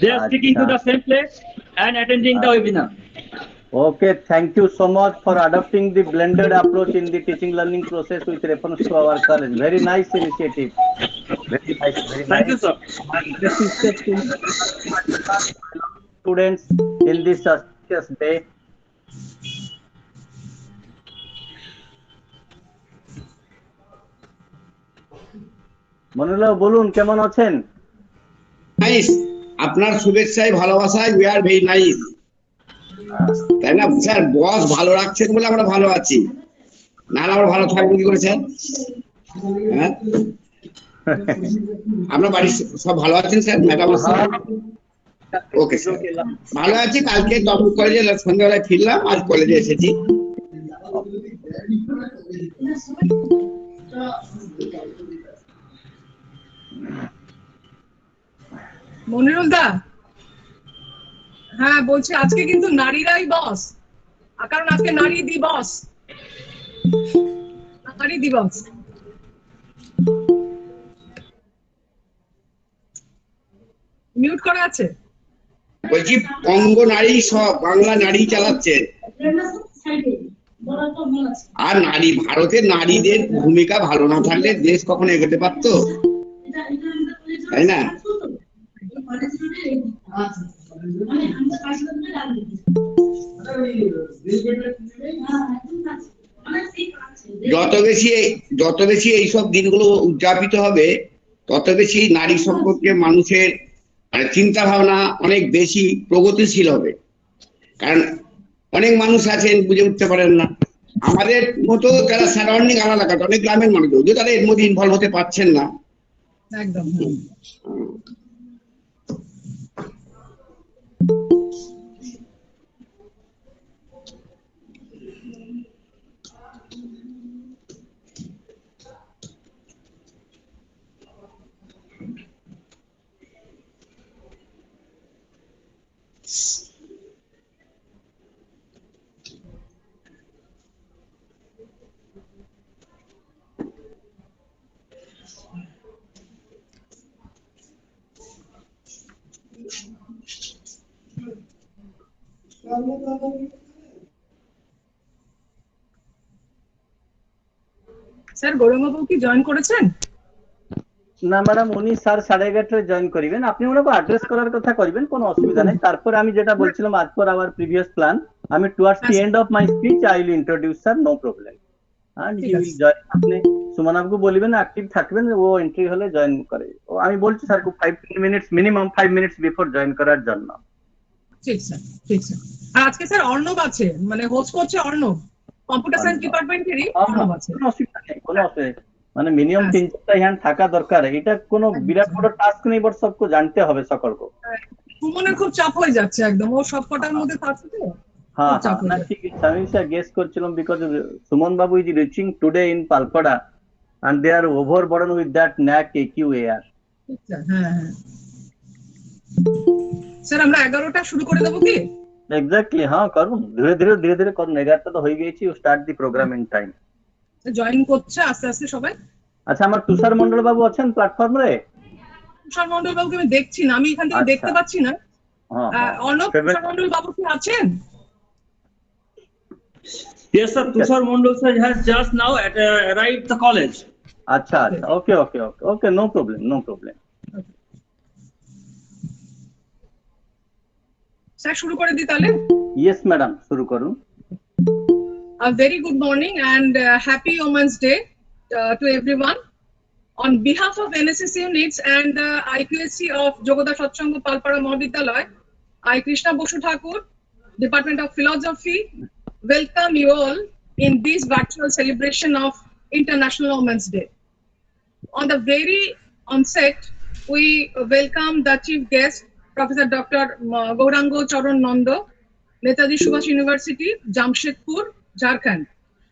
They are sticking to the same place and attending the webinar. Okay, thank you so much for adopting the blended approach in the teaching learning process with reference to our college. Very nice initiative. Very nice, very Thank nice. you, sir. Interesting steps in students in this auspicious day. Monirul বলুন কেমন আছেন? Nice, আপনার শুভেচ্ছায় ভালোবাসায় we are very nice. তাই না sir? বস ভালো রাখছেন বলে আমরা ভালো আছি, না আমরা ভালো থাকবো কি করে স্যার? হ্যাঁ, আপনার বাড়ির সব ভালো আছেন স্যার? ম্যাডাম ওকে স্যার, ভালো আছি। কালকে দমদম কলেজে সন্ধ্যাবেলায় ফিরলাম, আজ কলেজে এসেছি। মনিরুল দা, হ্যাঁ বলছি আজকে কিন্তু নারীরাই বস, কারণ আজকে নারী দিবস। নারী দিবস মিউট করা আছে। বলছি বঙ্গ নারী সব বাংলা নারী চালাচ্ছে। আর নারী, ভারতের নারীদের ভূমিকা ভালো না থাকলে দেশ কখনো এগোতে পারতো? তাই না? যত বেশি এইসব দিনগুলো উদযাপিত হবে, তত বেশি নারী সম্পর্কে মানুষের চিন্তা ভাবনা অনেক বেশি প্রগতিশীল হবে। কারণ অনেক মানুষ আছেন বুঝে উঠতে পারেন না, আমাদের মতো যারা সারাউন্ডিং এলাকা, অনেক গ্রামের মানুষ, যদিও তারা এর মধ্যে ইনভলভ হতে পারছেন না। একদম। স্যার গৌরঙ্গবাবু কি জয়েন করেছেন? না ম্যাডাম, উনি স্যার 11:30 জয়েন করিবেন। আপনি ওনাকে অ্যাড্রেস করার কথা করিবেন, কোনো অসুবিধা নেই। তারপর আমি যেটা বলছিলাম, আজ পর আওয়ার প্রিভিয়াস প্ল্যান, আমি towards the end of my speech I will introduce sir, no problem. And he will join. আপনি সুমনাবকে বলবেন অ্যাক্টিভ থাকবেন, ও এন্ট্রি হলে জয়েন করে। ও আমি বলছি sir 5 minutes minimum 5 minutes before join করার জন্য। ঠিক স্যার, ঠিক স্যার। আর আজকে স্যার অর্ণব আছে, মানে হোস্ট করছে অর্ণব, কম্পিউটার সায়েন্স ডিপার্টমেন্টেরই অর্ণব আছে। কোনো অসুবিধা নেই, কোনো অসুবিধা, মানে মিনিমাম 3-4টা হ্যান্ড থাকা দরকার। এটা কোনো বিরাট বড় টাস্ক নেই, বাট সবকে জানতে হবে সকলকে। সুমনের খুব চাপ হয়ে যাচ্ছে একদম, ও সব কটার মধ্যে থাকছে তো। হ্যাঁ হ্যাঁ, না ঠিক আছে। আমি স্যার গেস করছিলাম because Suman Babu is reaching today in Palpara and they are overburdened with that NAC AQAR. হ্যাঁ হ্যাঁ স্যার, আমরা 11টা শুরু করে দেবো কি? এক্স্যাক্টলি, হ্যাঁ করুন, ধীরে ধীরে করুন। 11টা তো হয়ে গেছি। Start the program in time. Join করছে আস্তে আস্তে সবাই। আচ্ছা, আমার তুষার মন্ডল বাবু আছেন প্ল্যাটফর্মে? তুষার মন্ডল বাবুকে আমি দেখছি না, আমি এখান থেকে দেখতে পাচ্ছি না। অর্ণব, তুষার মন্ডল বাবু কি আছেন? Yes sir, Tushar Mondal sir has just now arrived the college. আচ্ছা আচ্ছা, ওকে, নো প্রবলেম। স্যার শুরু করে দিই তাহলে? ইয়েস ম্যাডাম, শুরু করুন। A very good morning and happy Women's Day to everyone. On behalf of NSS units and the IQAC of Yogoda Satsanga Palpara Mahavidyalaya, I Krishna Boshu Thakur, Department of Philosophy, welcome you all in this virtual celebration of International Women's Day. On the very onset, we welcome the chief guest, Professor Dr. Gaurango Charan Nando, Netaji Subhash University, Jamshedpur, Jharkhand,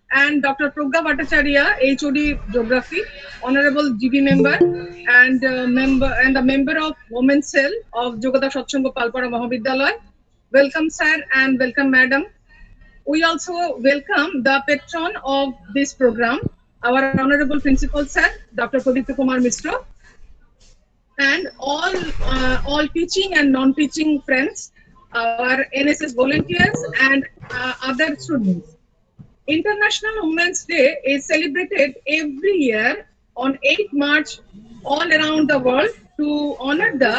and Dr. Pragya Bhattacharya, HOD Geography, Honorable GB member, and the member of Women's Cell of Yogoda Satsanga Palpara Mahavidyalaya. Welcome, sir, and welcome, madam. We also welcome the patron of this program, our Honorable Principal, sir, Dr. Pradipta Kumar Mishra. and all teaching and non-teaching friends, our NSS volunteers, and other students. International Women's Day is celebrated every year on 8th March all around the world to honor the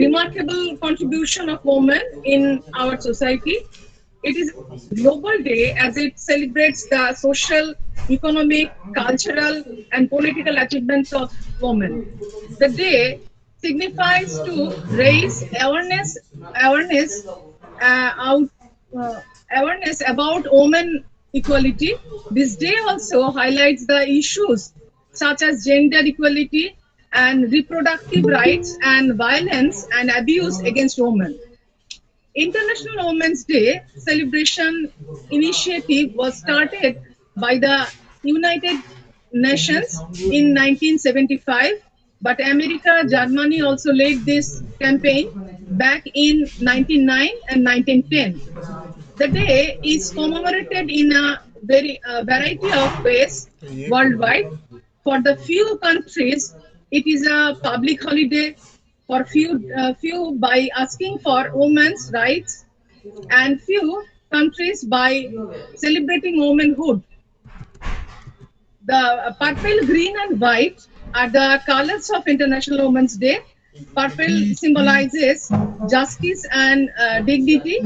remarkable contribution of women in our society. It is a global day as it celebrates the social, economic, cultural, and political achievements of women. The day signifies to raise uh, out, awareness about women equality. This day also highlights the issues such as gender equality and reproductive rights and violence and abuse against women. International Women's Day celebration initiative was started by the United Nations in 1975, but America, Germany also led this campaign back in 1909 and 1910. The day is commemorated in a variety of ways worldwide. For the few countries, it is a public holiday. For few by asking for women's rights, and few countries by celebrating womanhood. The purple, green, and white are the colors of International Women's Day. Purple symbolizes justice and dignity.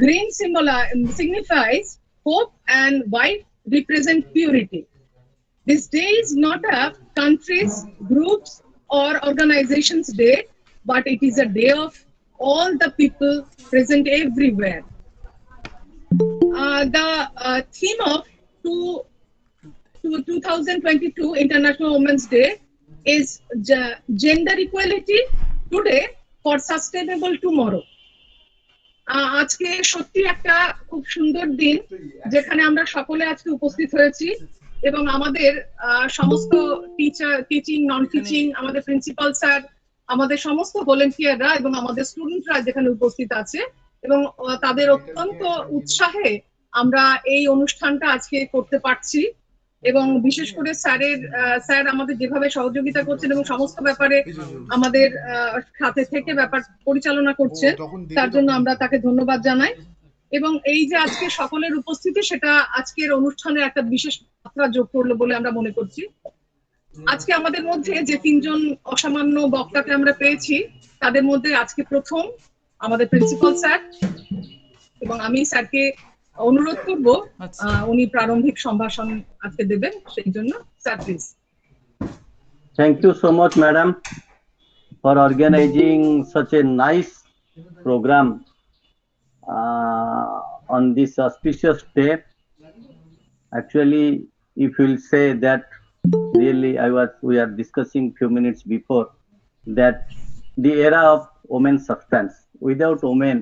Green signifies hope, and white represent purity. This day is not a country's, groups, or organizations' day, but it is a day of all the people present everywhere. The theme of 2022 International Women's Day is gender equality today for sustainable tomorrow. আজকে সত্যি একটা খুব সুন্দর দিন যেখানে আমরা সকলে আজকে উপস্থিত হয়েছি এবং আমাদের সমস্ত টিচিং নন টিচিং আমাদের প্রিন্সিপাল স্যার আমাদের সমস্ত ভলেন্টিয়াররা এবং আমাদের স্টুডেন্টরা যেখানে উপস্থিত আছে এবং তাদের অত্যন্ত উৎসাহে আমরা এই অনুষ্ঠানটা আজকে করতে পারছি এবং বিশেষ করে স্যার আমাদের যেভাবে সহযোগিতা করছেন এবং সমস্ত ব্যাপারে আমাদের সাথে থেকে ব্যাপার পরিচালনা করছেন তার জন্য আমরা তাকে ধন্যবাদ জানাই এবং এই যে আজকে সকলের উপস্থিতি সেটা আজকের অনুষ্ঠানে একটা বিশেষ মাত্রা যোগ করলো বলে আমরা মনে করছি। আজকে আমাদের মধ্যে যে তিনজন অসামান্য বক্তাকে আমরা পেয়েছি তাদের মধ্যে আজকে প্রথম আমাদের প্রিন্সিপাল স্যার এবং আমি স্যারকে অনুরোধ করব উনি প্রারম্ভিক সম্ভাষণ আজকে দেবেন সেই জন্য sir please. Thank you so much, madam, for organizing such a nice program on this auspicious day. Actually, if you'll say that really we are discussing few minutes before that the era of women's substance. Without women,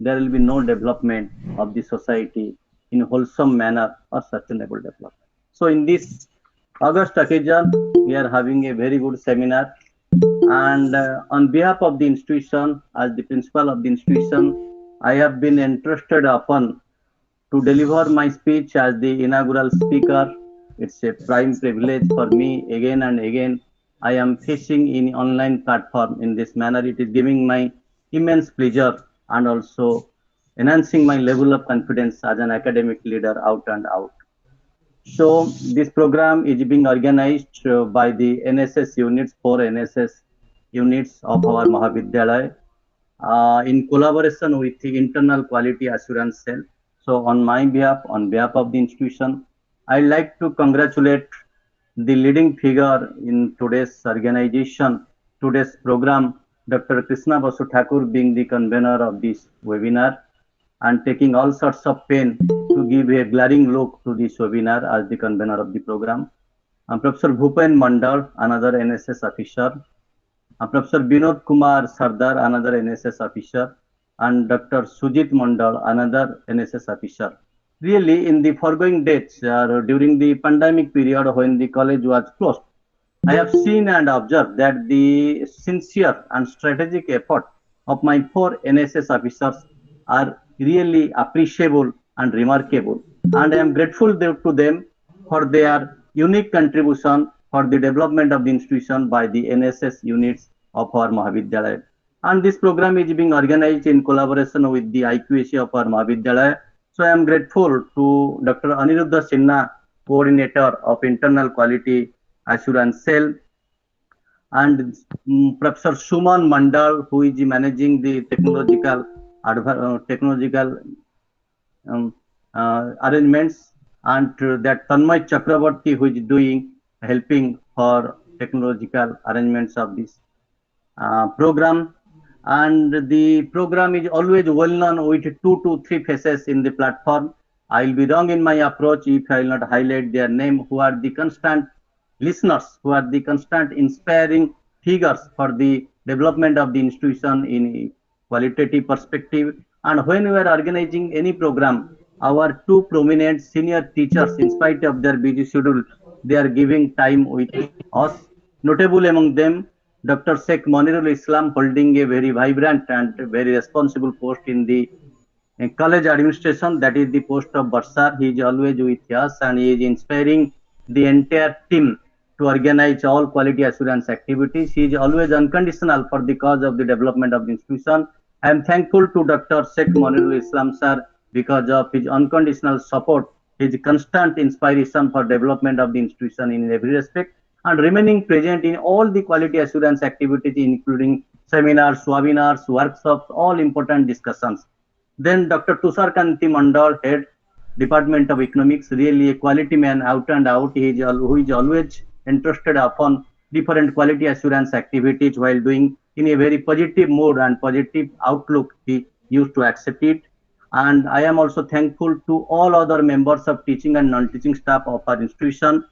there will be no development of the society in wholesome manner or sustainable development. So in this August occasion, we are having a very good seminar, and on behalf of the institution, as the principal of the institution, I have been entrusted upon to deliver my speech as the inaugural speaker. It's a prime privilege for me again and again. I am facing in online platform in this manner. It is giving my immense pleasure and also enhancing my level of confidence as an academic leader out and out. So this program is being organized by the NSS units, 4 NSS units of our Mahavidyalaya in collaboration with the Internal Quality Assurance Cell. So on my behalf, on behalf of the institution, I'd like to congratulate the leading figure in today's organization, today's program, Dr. Krishna Basu Thakur, being the convener of this webinar and taking all sorts of pain to give a glaring look to this webinar as the convener of the program. Professor Bhupen Mandal, another NSS officer, Professor Binod Kumar Sardar, another NSS officer, and Dr. Sujit Mandal, another NSS officer. Really, in the foregoing days, during the pandemic period when the college was closed, I have seen and observed that the sincere and strategic effort of my 4 NSS officers are really appreciable and remarkable. And I am grateful to them for their unique contribution for the development of the institution by the NSS units of our Mahavidyalaya. And this program is being organized in collaboration with the IQAC of our Mahavidyalaya. So I am grateful to Dr. Aniruddha Sinha, coordinator of Internal Quality Assurance Cell, and Professor Suman Mandal, who is managing the technological arrangements, and that Tanmay Chakravarti, who is helping for technological arrangements of this program. And the program is always well known with 2 to 3 faces in the platform. I will be wrong in my approach if I will not highlight their name, who are the constant listeners, who are the constant inspiring figures for the development of the institution in a qualitative perspective. And when we are organizing any program, our 2 prominent senior teachers, in spite of their busy schedule, they are giving time with us. Notable among them, Dr. Sheikh Monirul Islam, holding a very vibrant and very responsible post in the college administration, that is the post of Barsar. He is always with us and he is inspiring the entire team to organize all quality assurance activities. He is always unconditional for the cause of the development of the institution. I am thankful to Dr. Sheikh Monirul Islam sir because of his unconditional support, his constant inspiration for development of the institution in every respect, and remaining present in all the quality assurance activities, including seminars, webinars, workshops, all important discussions. Then Dr. Tushar Kanti Mandal, head Department of Economics, really a quality man out and out. Who is always interested upon different quality assurance activities while doing in a very positive mood and positive outlook. He used to accept it. And I am also thankful to all other members of teaching and non-teaching staff of our institution,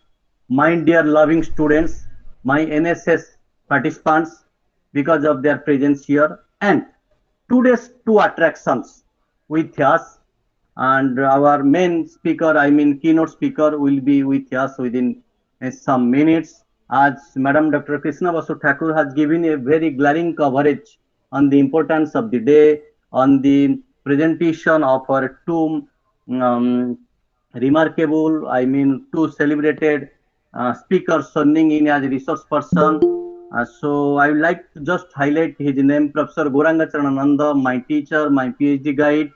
my dear loving students, my NSS participants, because of their presence here, and today's 2 attractions with us, and our main speaker, I mean keynote speaker, will be with us within some minutes, as Madam Dr. Krishna Basu Thakur has given a very glaring coverage on the importance of the day, on the presentation of our 2 remarkable, I mean 2 celebrated speakers serving in as a resource person. So I would like to just highlight his name, Professor Gauranga Charananda, my teacher, my PhD guide,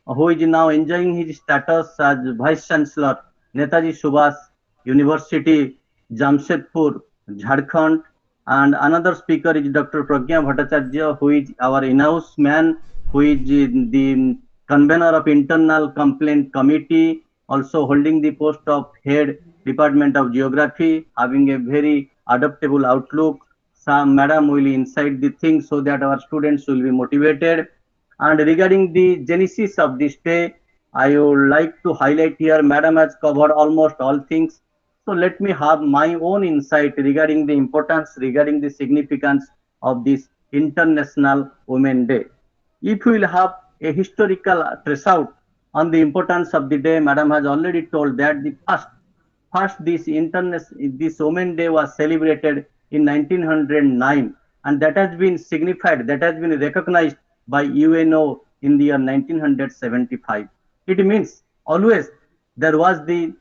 who is now enjoying his status as Vice Chancellor, Netaji Subhas University, Jamshedpur, Jharkhand. And another speaker is Dr. Pragya Bhattacharya, who is our in-house man, who is the convener of Internal Complaint Committee, also holding the post of Head Department of Geography, having a very adaptable outlook. Some madam will insight the things so that our students will be motivated. And regarding the genesis of this day, I would like to highlight here, madam has covered almost all things. So let me have my own insight regarding the importance, regarding the significance of this International Women Day. If we will have a historical trace out on the importance of the day, madam has already told that the first this Women Day was celebrated in 1909, and that has been signified, that has been recognized by UNO in the year 1975. It means always there was the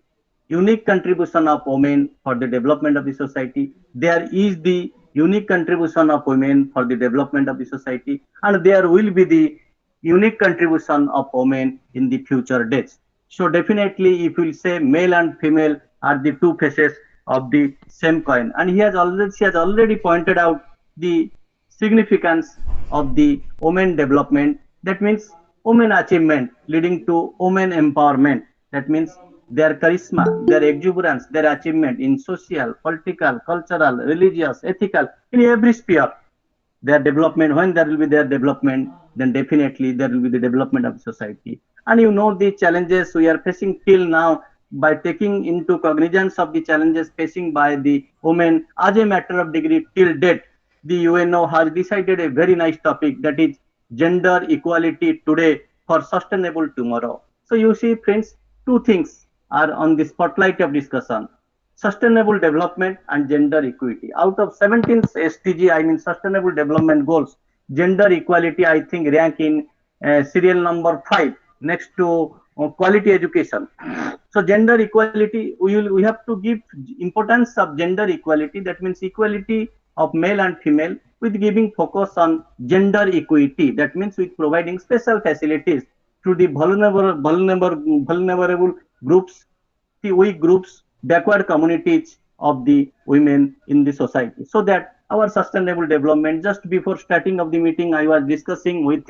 unique contribution of women for the development of the society. There is the unique contribution of women for the development of the society, and there will be the unique contribution of women in the future days. So definitely, if we say male and female are the 2 faces of the same coin, and she has already pointed out the significance of the women development. That means women achievement leading to women empowerment. That means their charisma, their exuberance, their achievement in social, political, cultural, religious, ethical, in every sphere. Their development, when there will be their development, then definitely there will be the development of society. And you know the challenges we are facing till now, by taking into cognizance of the challenges facing by the women as a matter of degree till date, the UNO has decided a very nice topic, that is gender equality today for sustainable tomorrow. So you see friends, 2 things are on the spotlight of discussion: sustainable development and gender equity. Out of 17 SDG, I mean sustainable development goals, gender equality I think rank in serial number 5 next to quality education. So gender equality, we have to give importance of gender equality. That means equality of male and female, with giving focus on gender equity. That means with providing special facilities to the vulnerable groups, the weak groups, backward communities of the women in the society, so that our sustainable development. Just before starting of the meeting, I was discussing with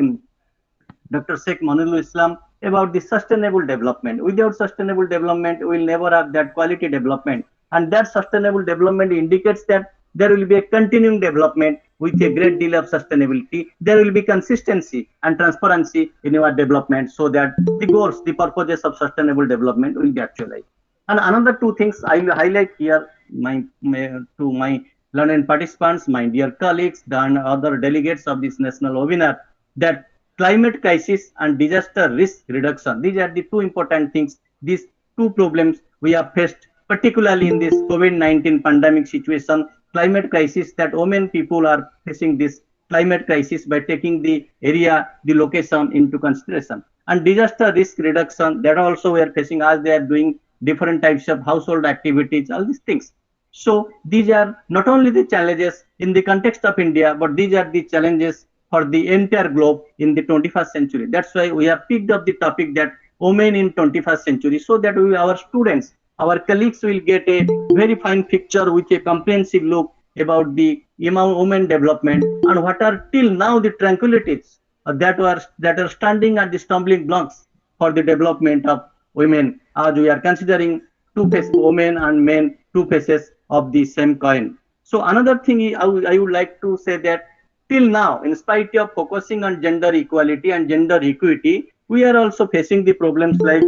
Dr. Sheikh Manulul Islam about the sustainable development. Without sustainable development, we will never have that quality development. And that sustainable development indicates that there will be a continuing development with a great deal of sustainability. There will be consistency and transparency in our development, so that the goals, the purposes of sustainable development will be actualized. And another two things I will highlight here, to my learned participants, my dear colleagues, and other delegates of this national webinar, that climate crisis and disaster risk reduction, these are the two important things. These two problems we have faced, particularly in this COVID-19 pandemic situation. Climate crisis, that women people are facing this climate crisis by taking the area, the location into consideration. And disaster risk reduction, that also we are facing as they are doing different types of household activities, all these things. So these are not only the challenges in the context of India, but these are the challenges for the entire globe in the 21st century. That's why we have picked up the topic that women in 21st century, so that our students, our colleagues will get a very fine picture with a comprehensive look about the women development and what are till now the tranquillities that are standing at the stumbling blocks for the development of women, as we are considering two faces, women and men, two faces of the same coin. So another thing I would like to say that till now, in spite of focusing on gender equality and gender equity, we are also facing the problems like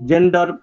gender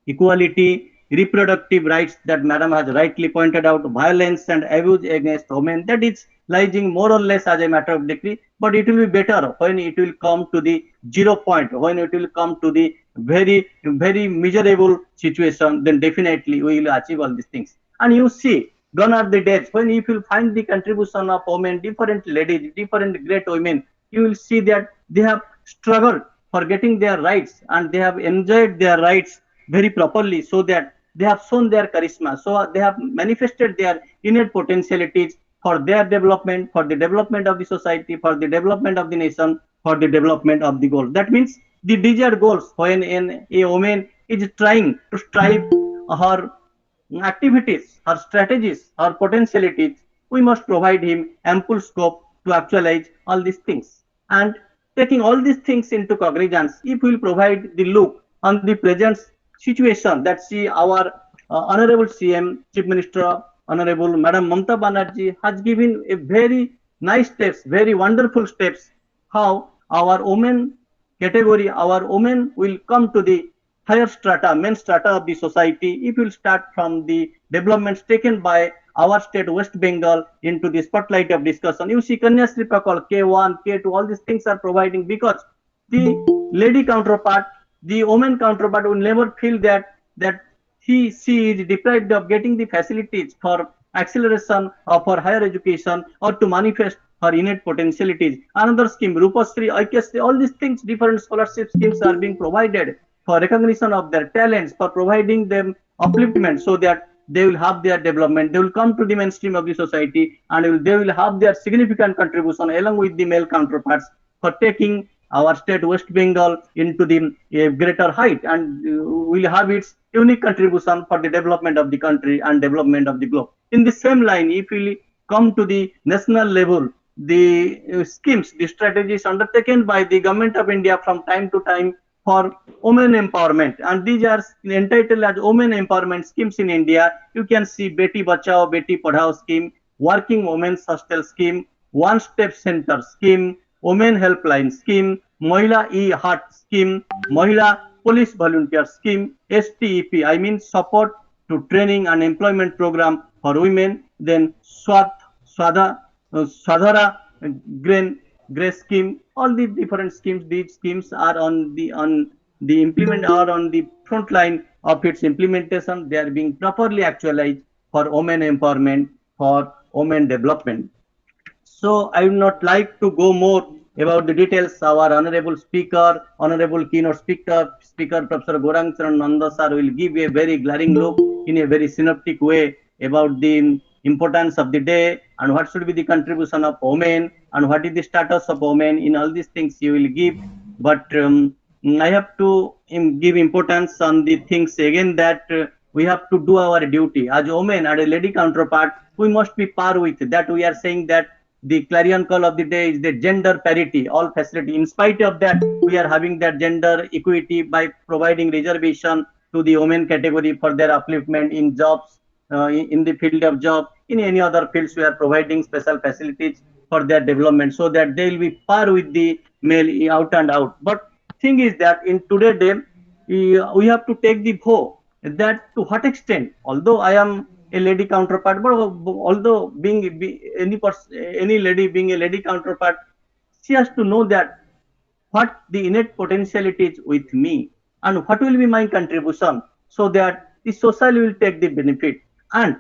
equality, reproductive rights that Madam has rightly pointed out, violence and abuse against women, that is lying more or less as a matter of degree, but it will be better when it will come to the 0 point, when it will come to the very miserable situation, then definitely we will achieve all these things. And you see, gone are the days when if you find the contribution of women, different ladies, different great women, you will see that they have struggled for getting their rights and they have enjoyed their rights very properly, so that they have shown their charisma, so they have manifested their innate potentialities for their development, for the development of the society, for the development of the nation, for the development of the goal. That means the desired goals, when a woman is trying to strive her activities, her strategies, her potentialities, we must provide him ample scope to actualize all these things. And taking all these things into cognizance, if we will provide the look on the present situation, that see our Honorable CM, Chief Minister, Honorable Madam Mamata Banerjee has given a very nice steps, very wonderful steps, how our women category, our women will come to the higher strata, main strata of the society. If you will start from the developments taken by our state, West Bengal, into the spotlight of discussion, you see Kanyasri Prakal, K1, K2, all these things are providing, because the lady counterpart, the woman counterpart will never feel that she is deprived of getting the facilities for acceleration of her higher education or to manifest her innate potentialities. Another scheme, Rupasri, IQAC, all these things, different scholarship schemes are being provided for recognition of their talents, for providing them upliftment, so that they will have their development, they will come to the mainstream of the society, and they will have their significant contribution along with the male counterparts for taking our state West Bengal into the greater height, and will have its unique contribution for the development of the country and development of the globe. In the same line, if we come to the national level, the schemes, the strategies undertaken by the government of India from time to time for women empowerment, and these are entitled as women empowerment schemes in India. You can see Beti Bachao, Beti Padhao scheme, Working Women's Hostel scheme, One Step Center scheme, Women Helpline scheme, Mahila E-Heart scheme, Mahila Police Volunteer scheme, STEP, I mean Support to Training and Employment Program for Women, then Swadhara Grace scheme. All these different schemes, these schemes are on the front line of its implementation. They are being properly actualized for women empowerment, for women development. So I would not like to go more about the details. Our honorable speaker, honorable keynote speaker, Professor Gaurang Charan Nanda sir will give a very glaring look in a very synoptic way about the importance of the day and what should be the contribution of women and what is the status of women in all these things you will give. But I have to give importance on the things again that we have to do our duty as women and a lady counterpart. We must be par with that. We are saying that the clarion call of the day is the gender parity, all facility. In spite of that, we are having that gender equity by providing reservation to the women category for their upliftment in jobs, in the field of job, in any other fields. We are providing special facilities for their development so that they will be par with the male out and out. But thing is that in today's day, we have to take the vow that to what extent, although I am a lady counterpart, but although any lady being a lady counterpart, she has to know that what the innate potentiality is with me and what will be my contribution so that the society will take the benefit and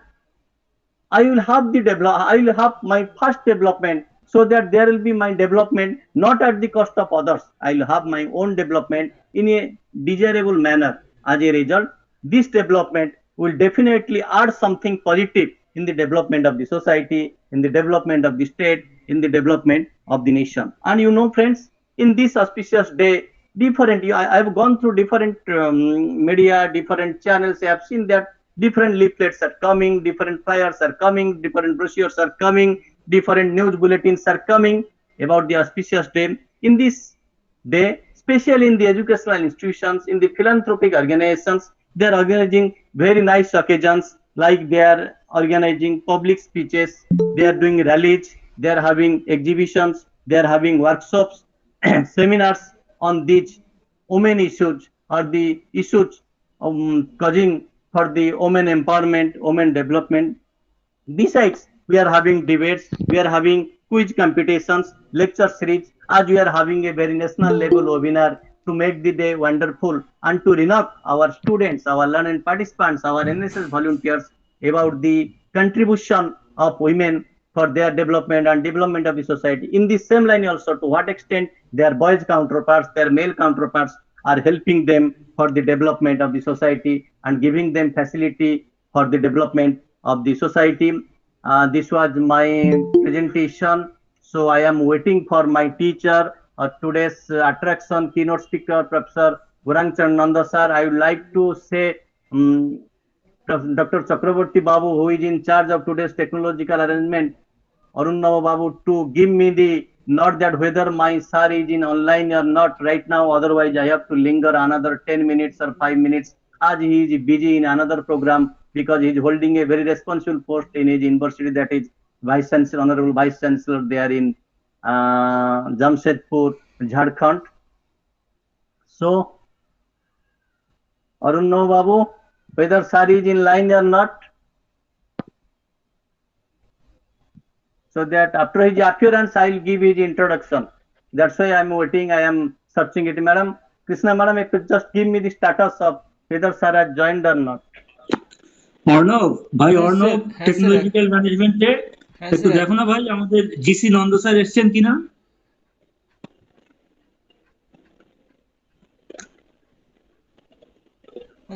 I will have my first development so that there will be my development not at the cost of others. I will have my own development in a desirable manner. As a result, this development will definitely add something positive in the development of the society, in the development of the state, in the development of the nation. And you know, friends, in this auspicious day, I've gone through different media, different channels. I have seen that different leaflets are coming, different flyers are coming, different brochures are coming, different news bulletins are coming about the auspicious day. In this day, especially in the educational institutions, in the philanthropic organizations, they are organizing very nice occasions, like they are organizing public speeches, they are doing rallies, they are having exhibitions, they are having workshops, seminars on these women issues or the issues causing for the women empowerment, women development. Besides, we are having debates, we are having quiz competitions, lecture series, as we are having a very national level webinar to make the day wonderful and to renown our students, our learned participants, our NSS volunteers about the contribution of women for their development and development of the society. In the same line also, to what extent their boys counterparts, their male counterparts are helping them for the development of the society and giving them facility for the development of the society. This was my presentation. So I am waiting for my teacher, today's attraction keynote speaker, Professor Gurangchan Nanda sir. I would like to say Dr. Chakraborty Babu, who is in charge of today's technological arrangement, Arunnav Babu, to give me the nod that whether my sir is in online or not right now. Otherwise, I have to linger another 10 minutes or 5 minutes as he is busy in another program because he is holding a very responsible post in his university, that is Vice Chancellor, Honorable Vice Chancellor there in Jamshedpur, Jharkhand. So, Arunnav Babu, whether sir is in line or not, so that after his appearance, I will give his introduction. That's why I am waiting. I am searching it. Madam, Krishna Madam, you could just give me the status of whether sir has joined or not. Arnab ভাই, অর্ণব হ্যাঁ, technological ম্যানেজমেন্টে একটু দেখো না ভাই, আমাদের GC Nanda sir এসছেন কিনা।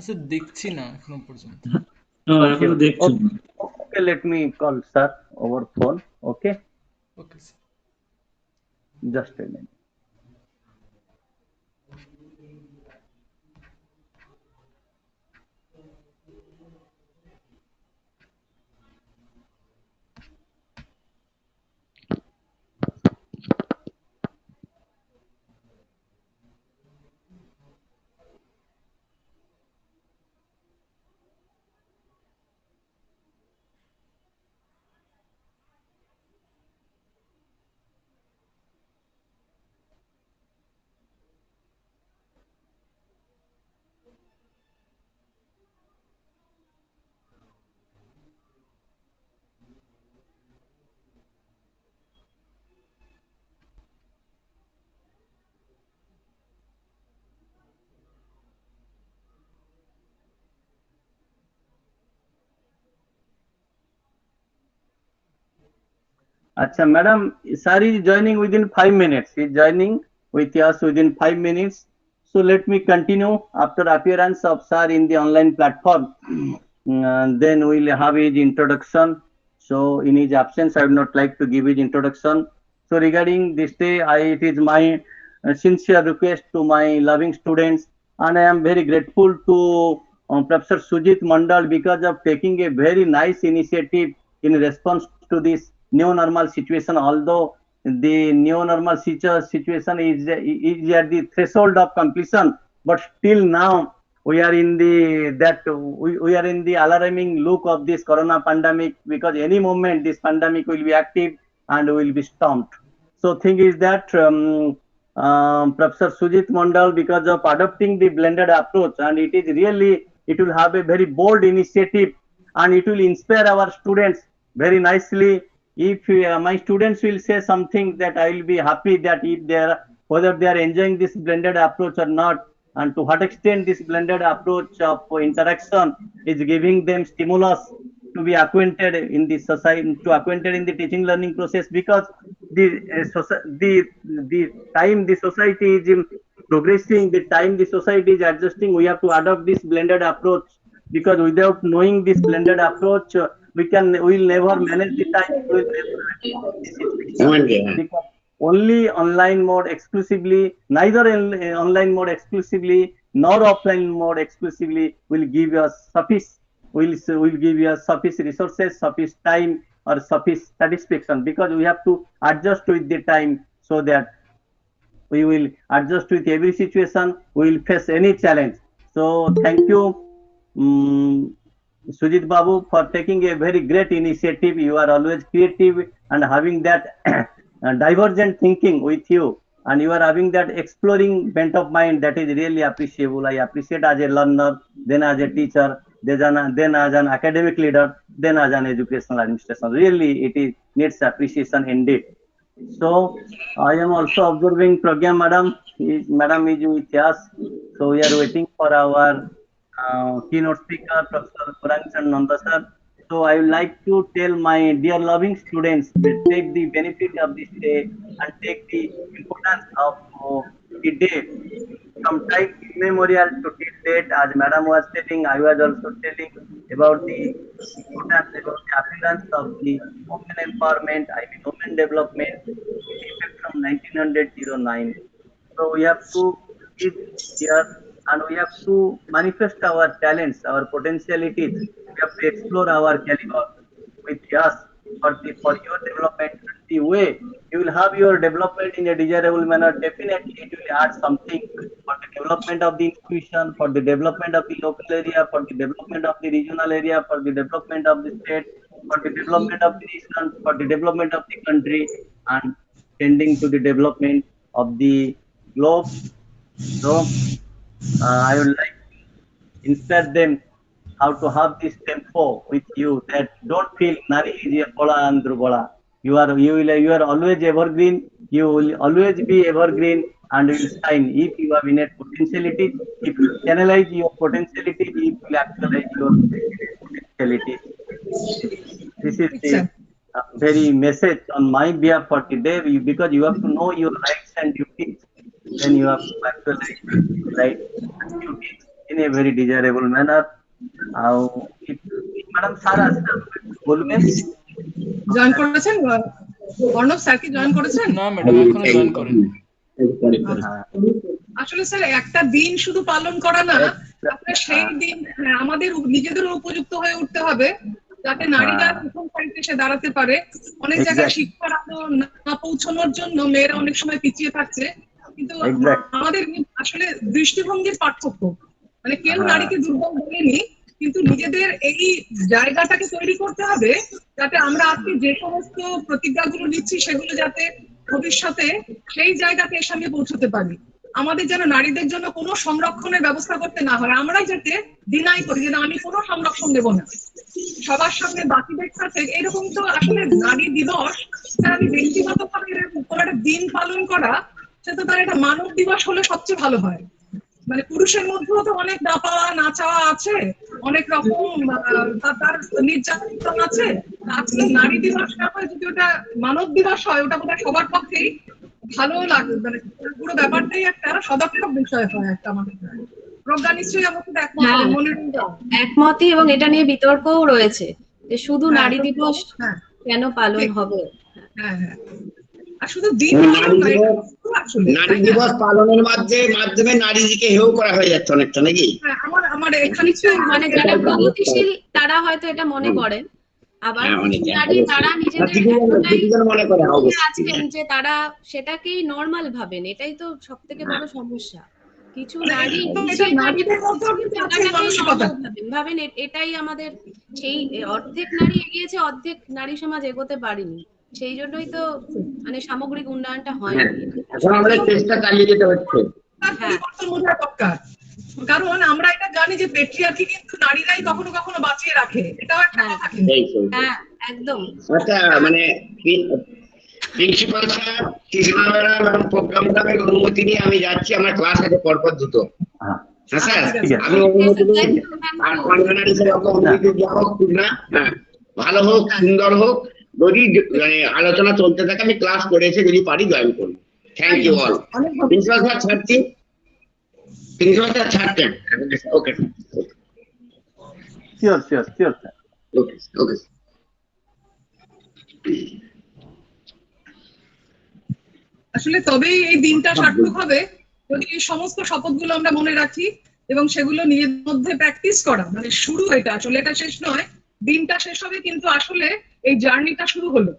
স্যার দেখছি না এখনো পর্যন্ত। এখনো দেখছো না? Okay, let me call sir over phone. Okay. Okay, sir. Just a minute. Acha, madam, sir is joining within 5 minutes. He is joining with us within 5 minutes. So let me continue after appearance of sir in the online platform. Then we will have his introduction. So in his absence, I would not like to give his introduction. So regarding this day, it is my sincere request to my loving students, and I am very grateful to Professor Sujit Mandal because of taking a very nice initiative in response to this new normal situation. Although the new normal situation is at the threshold of completion, but still now we are in we are in the alarming look of this corona pandemic, because any moment this pandemic will be active and will be stopped. So thing is that Professor Sujit Mandal, because of adopting the blended approach, and it will have a very bold initiative, and it will inspire our students very nicely. If my students will say something, that I will be happy, that if they are, whether they are enjoying this blended approach or not, and to what extent this blended approach of interaction is giving them stimulus to be acquainted in the society, to acquainted in the teaching learning process, because the time the society is progressing, the time the society is adjusting, we have to adopt this blended approach, because without knowing this blended approach, we will never manage the time, we will never achieve the situation, because only online mode exclusively, neither online mode exclusively nor offline mode exclusively will give us will give you sufficient resources, sufficient time, or sufficient satisfaction, because we have to adjust with the time, so that we will adjust with every situation, we will face any challenge. So thank you, Sujit Babu, for taking a very great initiative. You are always creative and having that divergent thinking with you, and you are having that exploring bent of mind, that is really appreciable. I appreciate as a learner, then as a teacher, then as an academic leader, then as an educational administration. Really, it needs appreciation indeed. So I am also observing Pragya Madam. Madam is with us. So we are waiting for our keynote speaker, Professor Organised Nanda sir. So I would like to tell my dear loving students to take the benefit of this day and take the importance of the day from time immemorial to till date. As Madam was telling, I was also telling about the importance, about the appearance of the women empowerment, I mean women development, in effect from 1909. So we have to keep here, and we have to manifest our talents, our potentialities. We have to explore our caliber with us for your development. The way you will have your development in a desirable manner, definitely it will add something for the development of the institution, for the development of the local area, for the development of the regional area, for the development of the state, for the development of the nation, for the development of the country, and tending to the development of the globe. So I would like to inspire them how to have this tempo with you, that don't feel Nari is a Bola and Drubola. You are always evergreen, you will always be evergreen, and will shine if you have innate potentiality, if you channelize your potentiality, if you actualize your potentiality. This is the very message on my behalf for today, because you have to know your rights and duties, then you have to actualize your rights and duties in a very desirable manner. Madam sir আজকে বলবেন, join করেছেন? Arnab sir কি join করেছেন? না madam, এখনো join করেন। আসলে sir একটা দিন শুধু পালন করা না, আপনার সেই দিন আমাদের নিজেদের উপযুক্ত হয়ে উঠতে হবে, যাতে নারীরা প্রথম সারিতে এসে দাঁড়াতে পারে। অনেক জায়গায় শিক্ষার আলো না পৌঁছানোর জন্য মেয়েরা অনেক সময় পিছিয়ে থাকছে, কিন্তু আমাদের আসলে দৃষ্টিভঙ্গির পার্থক্য, মানে কেউ নারীকে দুর্বল বলেনি, কিন্তু নিজেদের এই জায়গাটাকে তৈরি করতে হবে, যাতে আমরা আজকে যে সমস্ত প্রতিজ্ঞাগুলো নিচ্ছি সেগুলো যাতে ভবিষ্যতে সেই জায়গাতে এসে আমি পৌঁছতে পারি। আমাদের যেন নারীদের জন্য কোনো সংরক্ষণের ব্যবস্থা করতে না হয়, আমরাই যাতে ডিনাই করি যে আমি কোনো সংরক্ষণ দেব না সবার সামনে বাকিদের সাথে। এরকম তো আসলে নারী দিবস আমি ব্যক্তিগতভাবে কোনো একটা দিন পালন করা, সেটা তার একটা মানব দিবস হলে সবচেয়ে ভালো হয়। মানে পুরুষের মধ্যেও তো অনেক না পাওয়া না চাওয়া আছে, অনেক রকম তার নির্যাতন আছে। আজকে নারী দিবস না হয় যদি ওটা মানব দিবস হয়, ওটা বোধহয় সবার পক্ষেই ভালো লাগে, মানে পুরো ব্যাপারটাই একটা সদর্থক বিষয় হয় একটা আমাদের। প্রজ্ঞা নিশ্চয়ই আমাকে একমতই, এবং এটা নিয়ে বিতর্কও রয়েছে যে শুধু হ্যাঁ, নারী দিবস হ্যাঁ কেন পালন ঠিক। হবে। হ্যাঁ হ্যাঁ, আর শুধু দিন নারী পালন নয়, এটা দিবস শুরু আসলে, নারী তাই না? দিবস পালনের মাধ্যমে নারীদেরকে হেয় করা হয়ে যাচ্ছে অনেকটা, নাকি? হ্যাঁ, আমার এখানে কিছু মানে যারা প্রগতিশীল তারা হয়তো এটা মনে হুম। করেন, আবার হ্যাঁ, কিছু অনেকে নারী তারা অবশ্যই নিজেদের কিছু এতটাই জন মনে করে এগিয়ে অবশ্যই। আছেন যে তারা সেটাকেই নর্মাল ভাবেন। এটাই তো সব থেকে বড় সমস্যা। কিছু মানে নারী এটা পিছিয়ে নারীদের থাকেন, মধ্যেও কিন্তু আছে এই থাকাটাকেই মানসিকতা। নর্মাল ভাবেন, ভাবেন এটাই আমাদের সেই অর্ধেক নারী এগিয়েছে, অর্ধেক নারী সমাজ এগোতে পারেনি। সেই জন্যই তো মানে সামগ্রিক উন্নয়নটা হ্যাঁ, হয়নি। এখন আমাদের চেষ্টা চালিয়ে যেতে হচ্ছে। তার হ্যাঁ পরিবর্তন বোঝা দরকার, কারণ আমরা এটা জানি যে পেট্রিয়ার্কি কিন্তু নারীরাই কখনো কখনো বাঁচিয়ে রাখে, এটাও একটা হ্যাঁ কথা কিন্তু। সেই। হ্যাঁ একদম। আচ্ছা, মানে প্রিন্সিপাল স্যার, কৃষ্ণা ম্যাডাম এবং প্রোগ্রাম ম্যাডামের অনুমতি নিয়ে আমি যাচ্ছি, আমার ক্লাস আছে পরপর দুটো। হ্যাঁ, হ্যাঁ স্যার, ঠিক ঠিক আছে। আছে। আমি ওকে অনুমতি স্যার, দিন। থ্যাংক ইউ, থ্যাংক আর ইউ। কনভেনার হিসেবে আপনার অনুমতি দেওয়া হোক ঠিক না? হ্যাঁ, ভালো হোক, সুন্দর হোক, যদি মানে আলোচনা চলতে থাকে আমি ক্লাস করে এসে যদি পারি জয়েন করবো। Thank you all. অনেক ভালো। প্রিন্সিপাল স্যার ছাড়ছি, প্রিন্সিপাল স্যার ছাড়ছেন। Okay sure sure sure sir. Okay okay. আসলে তবেই এই দিনটা সার্থক হবে যদি এই সমস্ত শপথগুলো আমরা মনে রাখি এবং সেগুলো নিজেদের মধ্যে প্র্যাকটিস করা। মানে শুরু, এটা আসলে এটা শেষ নয়, দিনটা শেষ হবে কিন্তু আসলে এই জার্নিটা শুরু হলো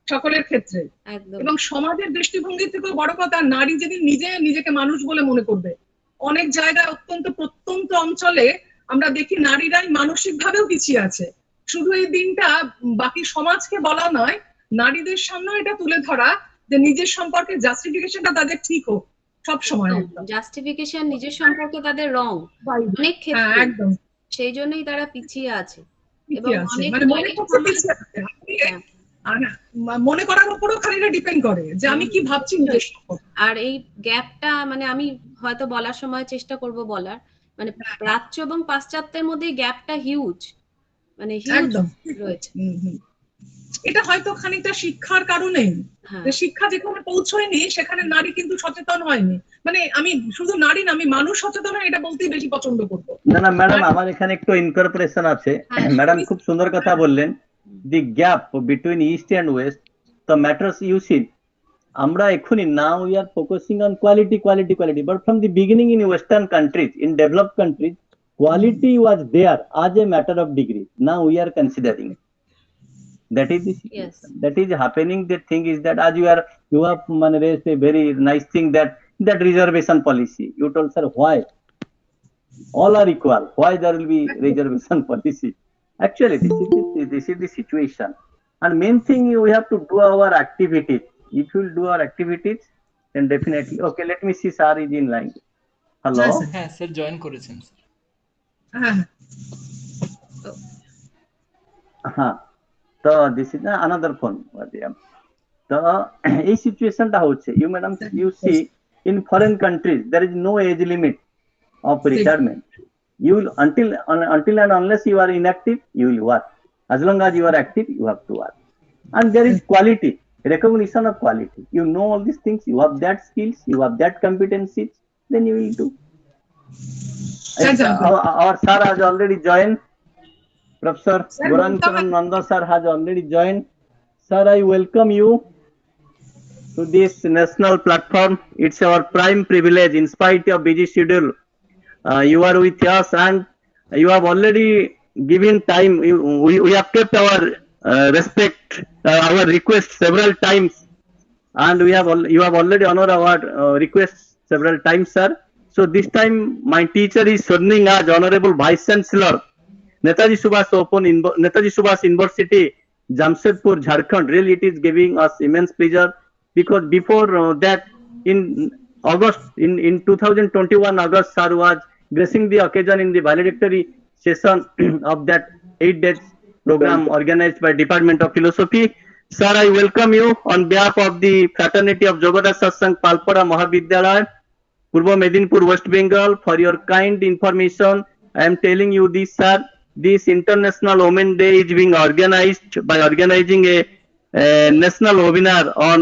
সকলের ক্ষেত্রে। একদম। এবং সমাজের দৃষ্টিভঙ্গি থেকেও বড় কথা, নারী যেদিন নিজেকে মানুষ বলে মনে করবে। অনেক জায়গায় অত্যন্ত প্রত্যন্ত অঞ্চলে আমরা দেখি নারীরাই মানসিক ভাবেও পিছিয়ে আছে। শুধু এই দিনটা বাকি সমাজকে বলা নয়, নারীদের সামনেও এটা তুলে ধরা যে নিজের সম্পর্কে জাস্টিফিকেশনটা তাদের ঠিক হোক সব সময়। জাস্টিফিকেশন নিজের সম্পর্কে তাদের রং অনেক হ্যাঁ ক্ষেত্রে, একদম সেই জন্যই তারা পিছিয়ে আছে। এবং পিছিয়ে আছে, অনেক মানে মনে নারী করতে সমাজ, পিছিয়ে আছে। হ্যাঁ, আর মনে করার উপরও খানিকটা ডিপেন্ড করে যে আমি কি ভাবছি নিজের সম্পর্কে। আর এই গ্যাপটা মানে আমি হয়তো বলার সময় চেষ্টা করব বলার, মানে প্রাচ্য এবং পাশ্চাত্যের মধ্যে গ্যাপটা হিউজ, মানে হিউজ একদম রয়েছে। এটা হয়তো খানিকটা শিক্ষার কারণেই, হ্যাঁ যে শিক্ষা যেখানে পৌঁছয়নি সেখানে নারী কিন্তু সচেতন হয়নি। মানে আমি শুধু নারী না, আমি মানুষ সচেতন হয় এটা বলতেই বেশি পছন্দ করবো। না না ম্যাডাম, আমার এখানে একটু ইনকর্পোরেশন আছে। হ্যাঁ, ম্যাডাম খুব সুন্দর কথা বললেন। The gap between east and west the matters you see. আমরা এখনই now we are focusing on quality quality quality, but from the beginning in western countries, in developed countries, quality was there as a matter of degree. Now we are considering it. That is the situation. Yes. That is happening. The thing is that as you have raised a very nice thing, that reservation policy. You told sir why all are equal. Why there will be reservation policy? Actually, this is the situation. And main thing we have to do our activities. If you will do our activities, then definitely. Okay, let me see. Sir is in line. Hello. হ্যাঁ sir join করেছেন sir. হ্যাঁ হ্যাঁ, তো this is another phone. তো এই সিচুয়েশনটা হচ্ছে, you madam you see in foreign countries there is no age limit of retirement. You will until and unless you are inactive, you will work. As long as you are active, you have to work. And there is quality, recognition of quality. You know all these things, you have that skills, you have that competencies, then you will do. Our sir has already joined. Professor Goran Karan Nanda sir has already joined. Sir, I welcome you to this national platform. It's our prime privilege in spite of busy schedule. You are with us and you have already given time. We have kept our respect, our request several times, and you have already honored our request several times, sir. So this time my teacher is serving as Honorable Vice Chancellor, Netaji Subhash University, Jamshedpur, Jharkhand. Really, it is giving us immense pleasure, because before that, in August, in 2021 August, sir was gracing the occasion in the valedictory session of that 8 days program organized by Department of Philosophy. Sir, I welcome you on behalf of the fraternity of Yogoda Satsanga Palpara Mahavidyalaya, Purva Medinpur, West Bengal, for your kind information. I am telling you this, sir. This International Women Day is being organized by organizing a national webinar on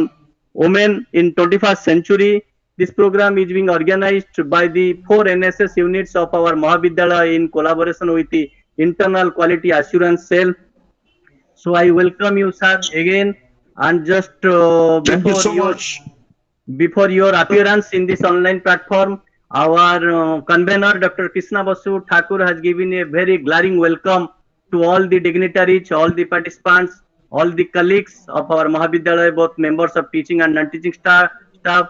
women in 21st century. This program is being organized by the 4 NSS units of our Mahavidyalaya in collaboration with the Internal Quality Assurance Cell. So I welcome you, sir, again. And just Thank you so much. before your appearance in this online platform, our convener, Dr. Krishna Basu Thakur, has given a very glaring welcome to all the dignitaries, all the participants, all the colleagues of our Mahavidyalaya, both members of teaching and non-teaching staff,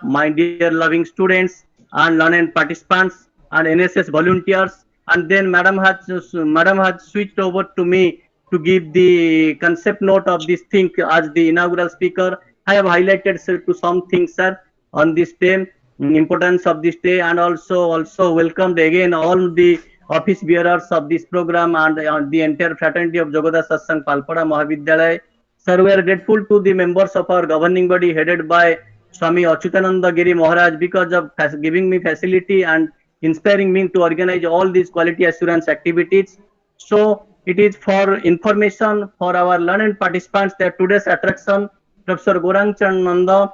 my dear loving students and learned participants and NSS volunteers. And then Madam has switched over to me to give the concept note of this thing as the inaugural speaker. I have highlighted to some things, sir, on this day, importance of this day, and also welcomed again all the office bearers of this program and the entire fraternity of Yogoda Satsanga Palpara Mahavidyalaya. Sir, we are grateful to the members of our governing body headed by Swami Achyutananda Giri Maharaj because of giving me facility and inspiring me to organize all these quality assurance activities. So it is for information for our learned participants that today's attraction, Professor Gorang Nanda,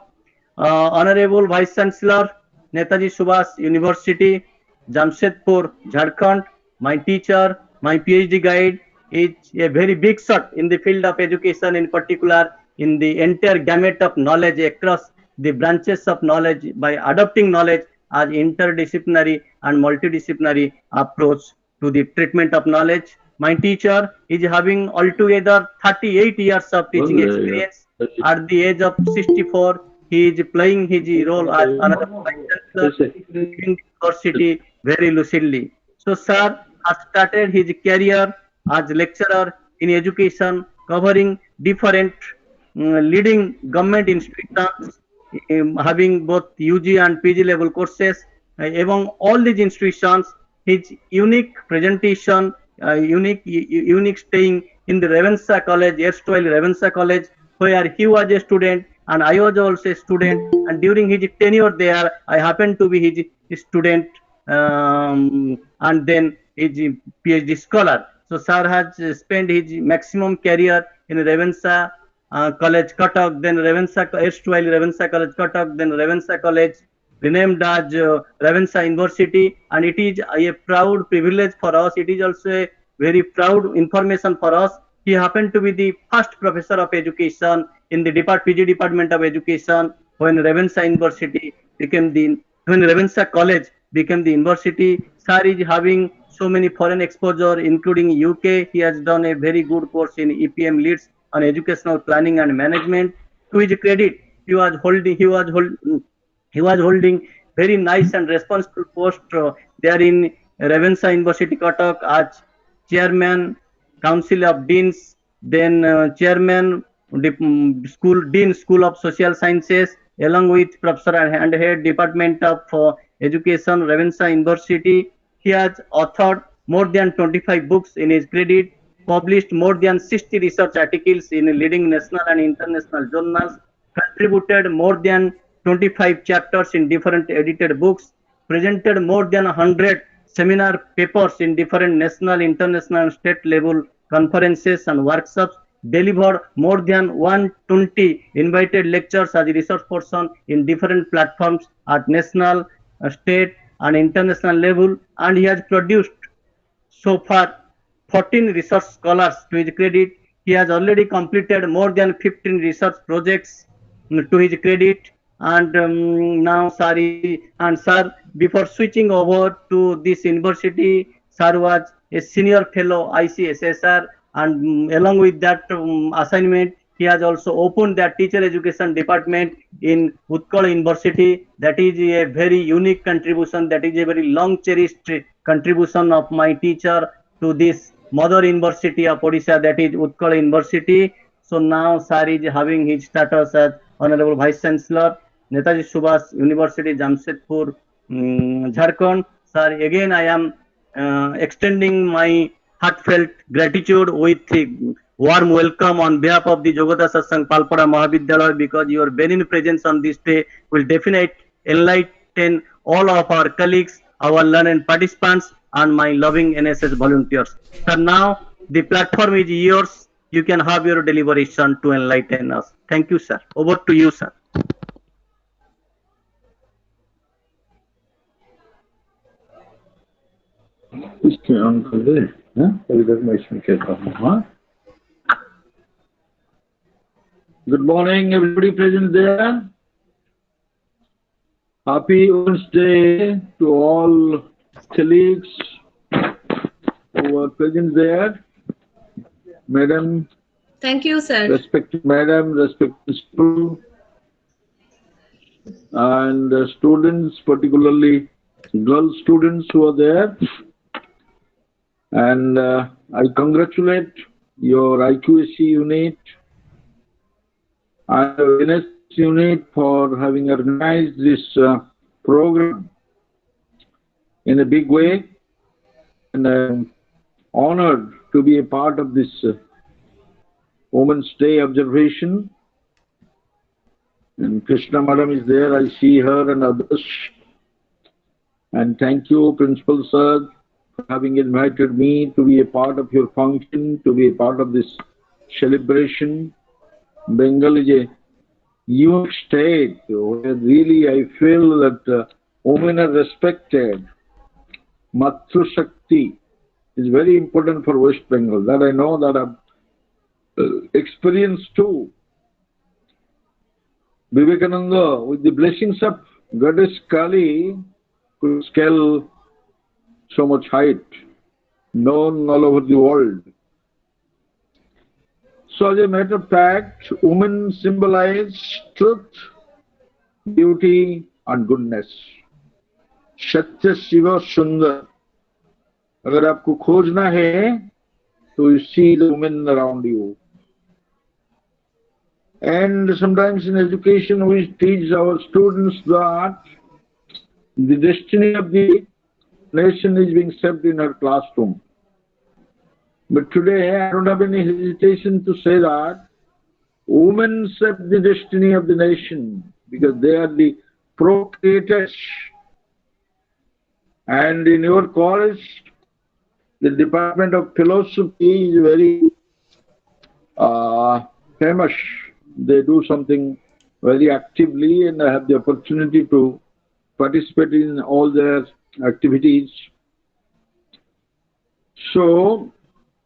Honorable Vice Chancellor, Netaji Subhas University, Jamshedpur, Jharkhand. My teacher, my PhD guide is a very big shot in the field of education, in particular in the entire gamut of knowledge across the branches of knowledge by adopting knowledge as interdisciplinary and multidisciplinary approach to the treatment of knowledge. My teacher is having altogether 38 years of teaching experience. At the age of 64, he is playing his role as another vice chancellor in university very lucidly. So, sir has started his career as lecturer in education, covering different leading government institutions, having both UG and PG level courses. Among all these institutions, his unique presentation, unique staying in the Ravensa College, erstwhile Ravensa College, where he was a student and I was also a student. And during his tenure there, I happened to be his student, and then his PhD scholar. So, sir has spent his maximum career in Ravensa College, Cuttack, then erstwhile Ravensa College, Cuttack, then Ravensa College, renamed as Ravensa University, and it is a proud privilege for us. It is also a very proud information for us. He happened to be the first professor of education in the PG Department of Education when Ravensa University became when Ravensa College became the university. Sir is having so many foreign exposure, including UK. He has done a very good course in EPM Leads on educational planning and management. To his credit, he was holding very nice and responsible post there in Ravensa University, Cuttack, as chairman, council of deans, then chairman, dean, school of social sciences, along with professor and head department of education, Ravensa University. He has authored more than 25 books in his credit, published more than 60 research articles in leading national and international journals, contributed more than 25 chapters in different edited books, presented more than 100 seminar papers in different national, international, and state level conferences and workshops, delivered more than 120 invited lectures as a research person in different platforms at national, state, and international level, and he has produced so far 14 research scholars to his credit. He has already completed more than 15 research projects to his credit. And now, sorry, and sir, before switching over to this university, sir was a senior fellow ICSSR, and along with that assignment, he has also opened the teacher education department in Utkal University. That is a very unique contribution. That is a very long cherished contribution of my teacher to this mother university of Odisha, that is Utkal University. So now sir is having his status as Honorable Vice Chancellor, Netaji Subhas University, Jamshedpur, Jharkhand. Sir, again I am extending my heartfelt gratitude with a warm welcome on behalf of the Yogoda Satsanga Palpara Mahavidyalaya, because your benevolent presence on this day will definitely enlighten all of our colleagues, our learned participants, and my loving NSS volunteers. Sir, now the platform is yours. You can have your deliberation to enlighten us. Thank you, sir. Over to you, sir. इसके on कर दे, हाँ? कभी तक मैं इसमें कहता हूँ, हाँ? Good morning, everybody present there. Happy Women's Day to all colleagues who are present there. Madam, Thank you, sir. respected madam, respected principal, and students, particularly girl students who are there. And I congratulate your IQAC unit and NS unit for having organized this program in a big way. And I'm honored to be a part of this Women's Day observation. And Krishna Madam is there, I see her and others. And thank you, Principal Sir, for having invited me to be a part of your function, to be a part of this celebration. Bengal is a unique state where really I feel that women are respected. Matru Shakti is very important for West Bengal. That I know, that I've experienced too. Vivekananda, with the blessings of Goddess Kali, could scale so much height, known all over the world. So as a matter of fact, women symbolize truth, beauty and goodness. Satya Shiva Sundar. अगर आपको खोजना है, तो you see the women around you. And sometimes in education we teach our students that the destiny of the nation is being shaped in her classroom. But today I don't have any hesitation to say that women shape the destiny of the nation because they are the procreators. And in your college, the Department of Philosophy is very famous. They do something very actively, and I have the opportunity to participate in all their activities. So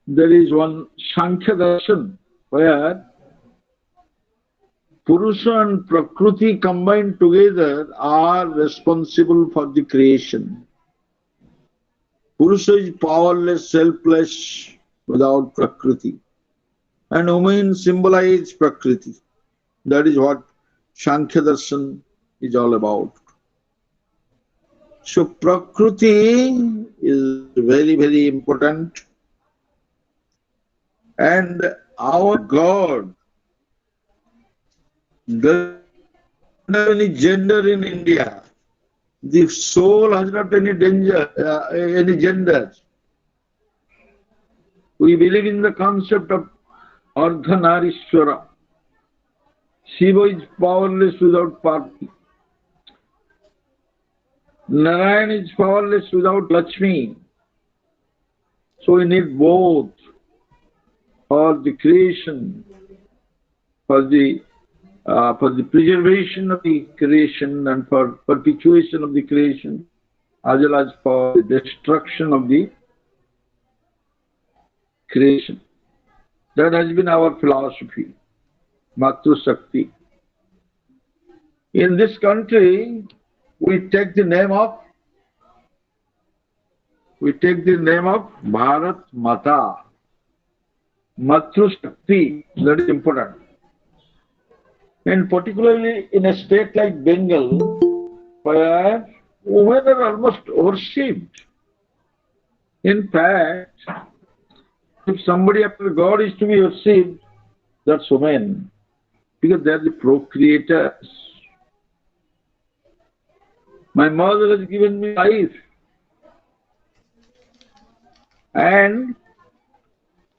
there is one Sankhya Darshan where Purusha and Prakriti combined together are responsible for the creation. Purusha is powerless, selfless, without Prakriti. And women symbolize Prakriti. That is what Sankhya Darshan is all about. So Prakriti is very, very important. And our God doesn't have any gender in India. The soul has not any any gender. We believe in the concept of Ardhanarishwara. Shiva is powerless without Parvati. Narayana is powerless without Lakshmi. So we need both for the creation, for the preservation of the creation and for perpetuation of the creation, as well as for the destruction of the creation. That has been our philosophy, Matru Shakti. In this country, we take the name of Bharat Mata, Matru Shakti. That is important. And particularly in a state like Bengal, where women are almost worshipped. In fact, if somebody after God is to be worshipped, that's women, because they are the procreators. My mother has given me life, and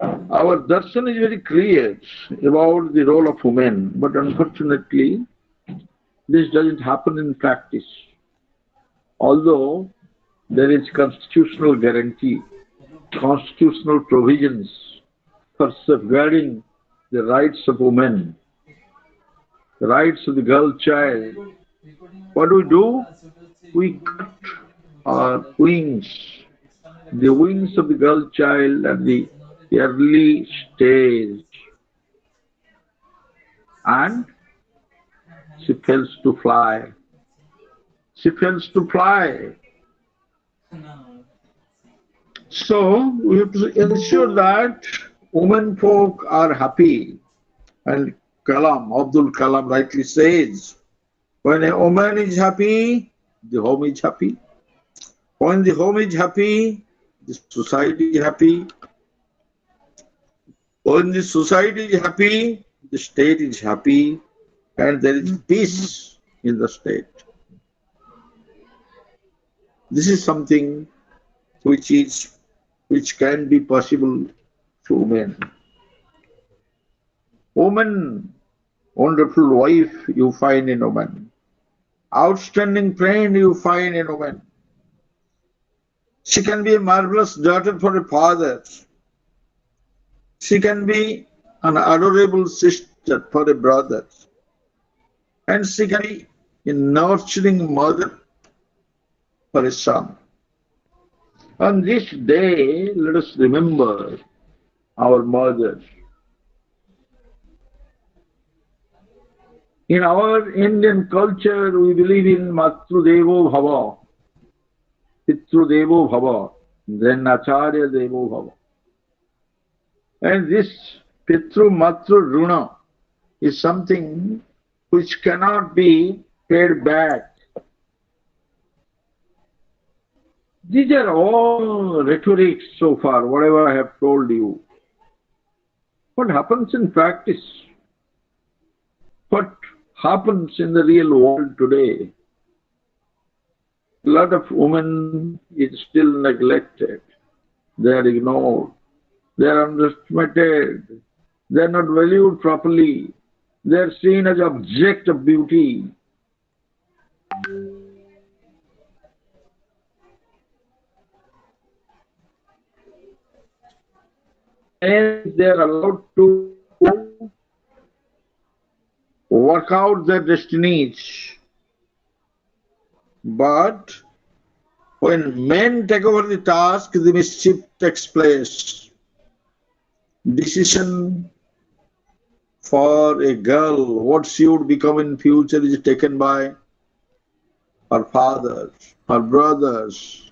our darshan is very clear about the role of women, but unfortunately, this doesn't happen in practice. Although there is constitutional guarantee, constitutional provisions for safeguarding the rights of women, the rights of the girl child. What do? We cut our wings, the wings of the girl child at the early stage. and she fails to fly. She fails to fly. So we have to ensure that women folk are happy. And Abdul Kalam rightly says, when a woman is happy, the home is happy. When the home is happy, the society is happy. When the society is happy, the state is happy, and there is peace in the state. This is something which can be possible to women. Woman, wonderful wife you find in woman. Outstanding friend you find in woman. She can be a marvelous daughter for a father. She can be an adorable sister for a brother. And she can be a nurturing mother for a son. On this day, let us remember our mothers. In our Indian culture, we believe in Matru Devo Bhava, Pitru Devo Bhava, then Acharya Devo Bhava. And this Pitru Matru Runa is something which cannot be paid back. These are all rhetorics so far, whatever I have told you. What happens in practice? What happens in the real world today? A lot of women is still neglected. They are ignored. They are underestimated. They are not valued properly. They are seen as object of beauty. And they are allowed to work out their destinies. But when men take over the task, the mischief takes place. Decision for a girl, what she would become in future, is taken by her father, her brothers.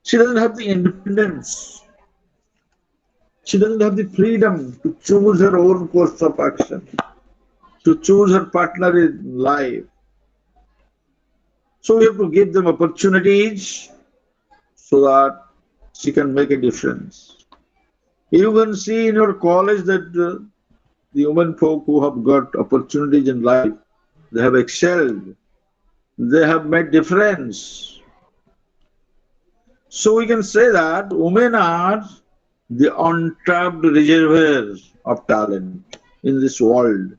She doesn't have the independence. She doesn't have the freedom to choose her own course of action, to choose her partner in life. So we have to give them opportunities so that she can make a difference. You can see in your college that the women folk who have got opportunities in life, they have excelled, they have made difference. So we can say that women are the untapped reservoirs of talent in this world.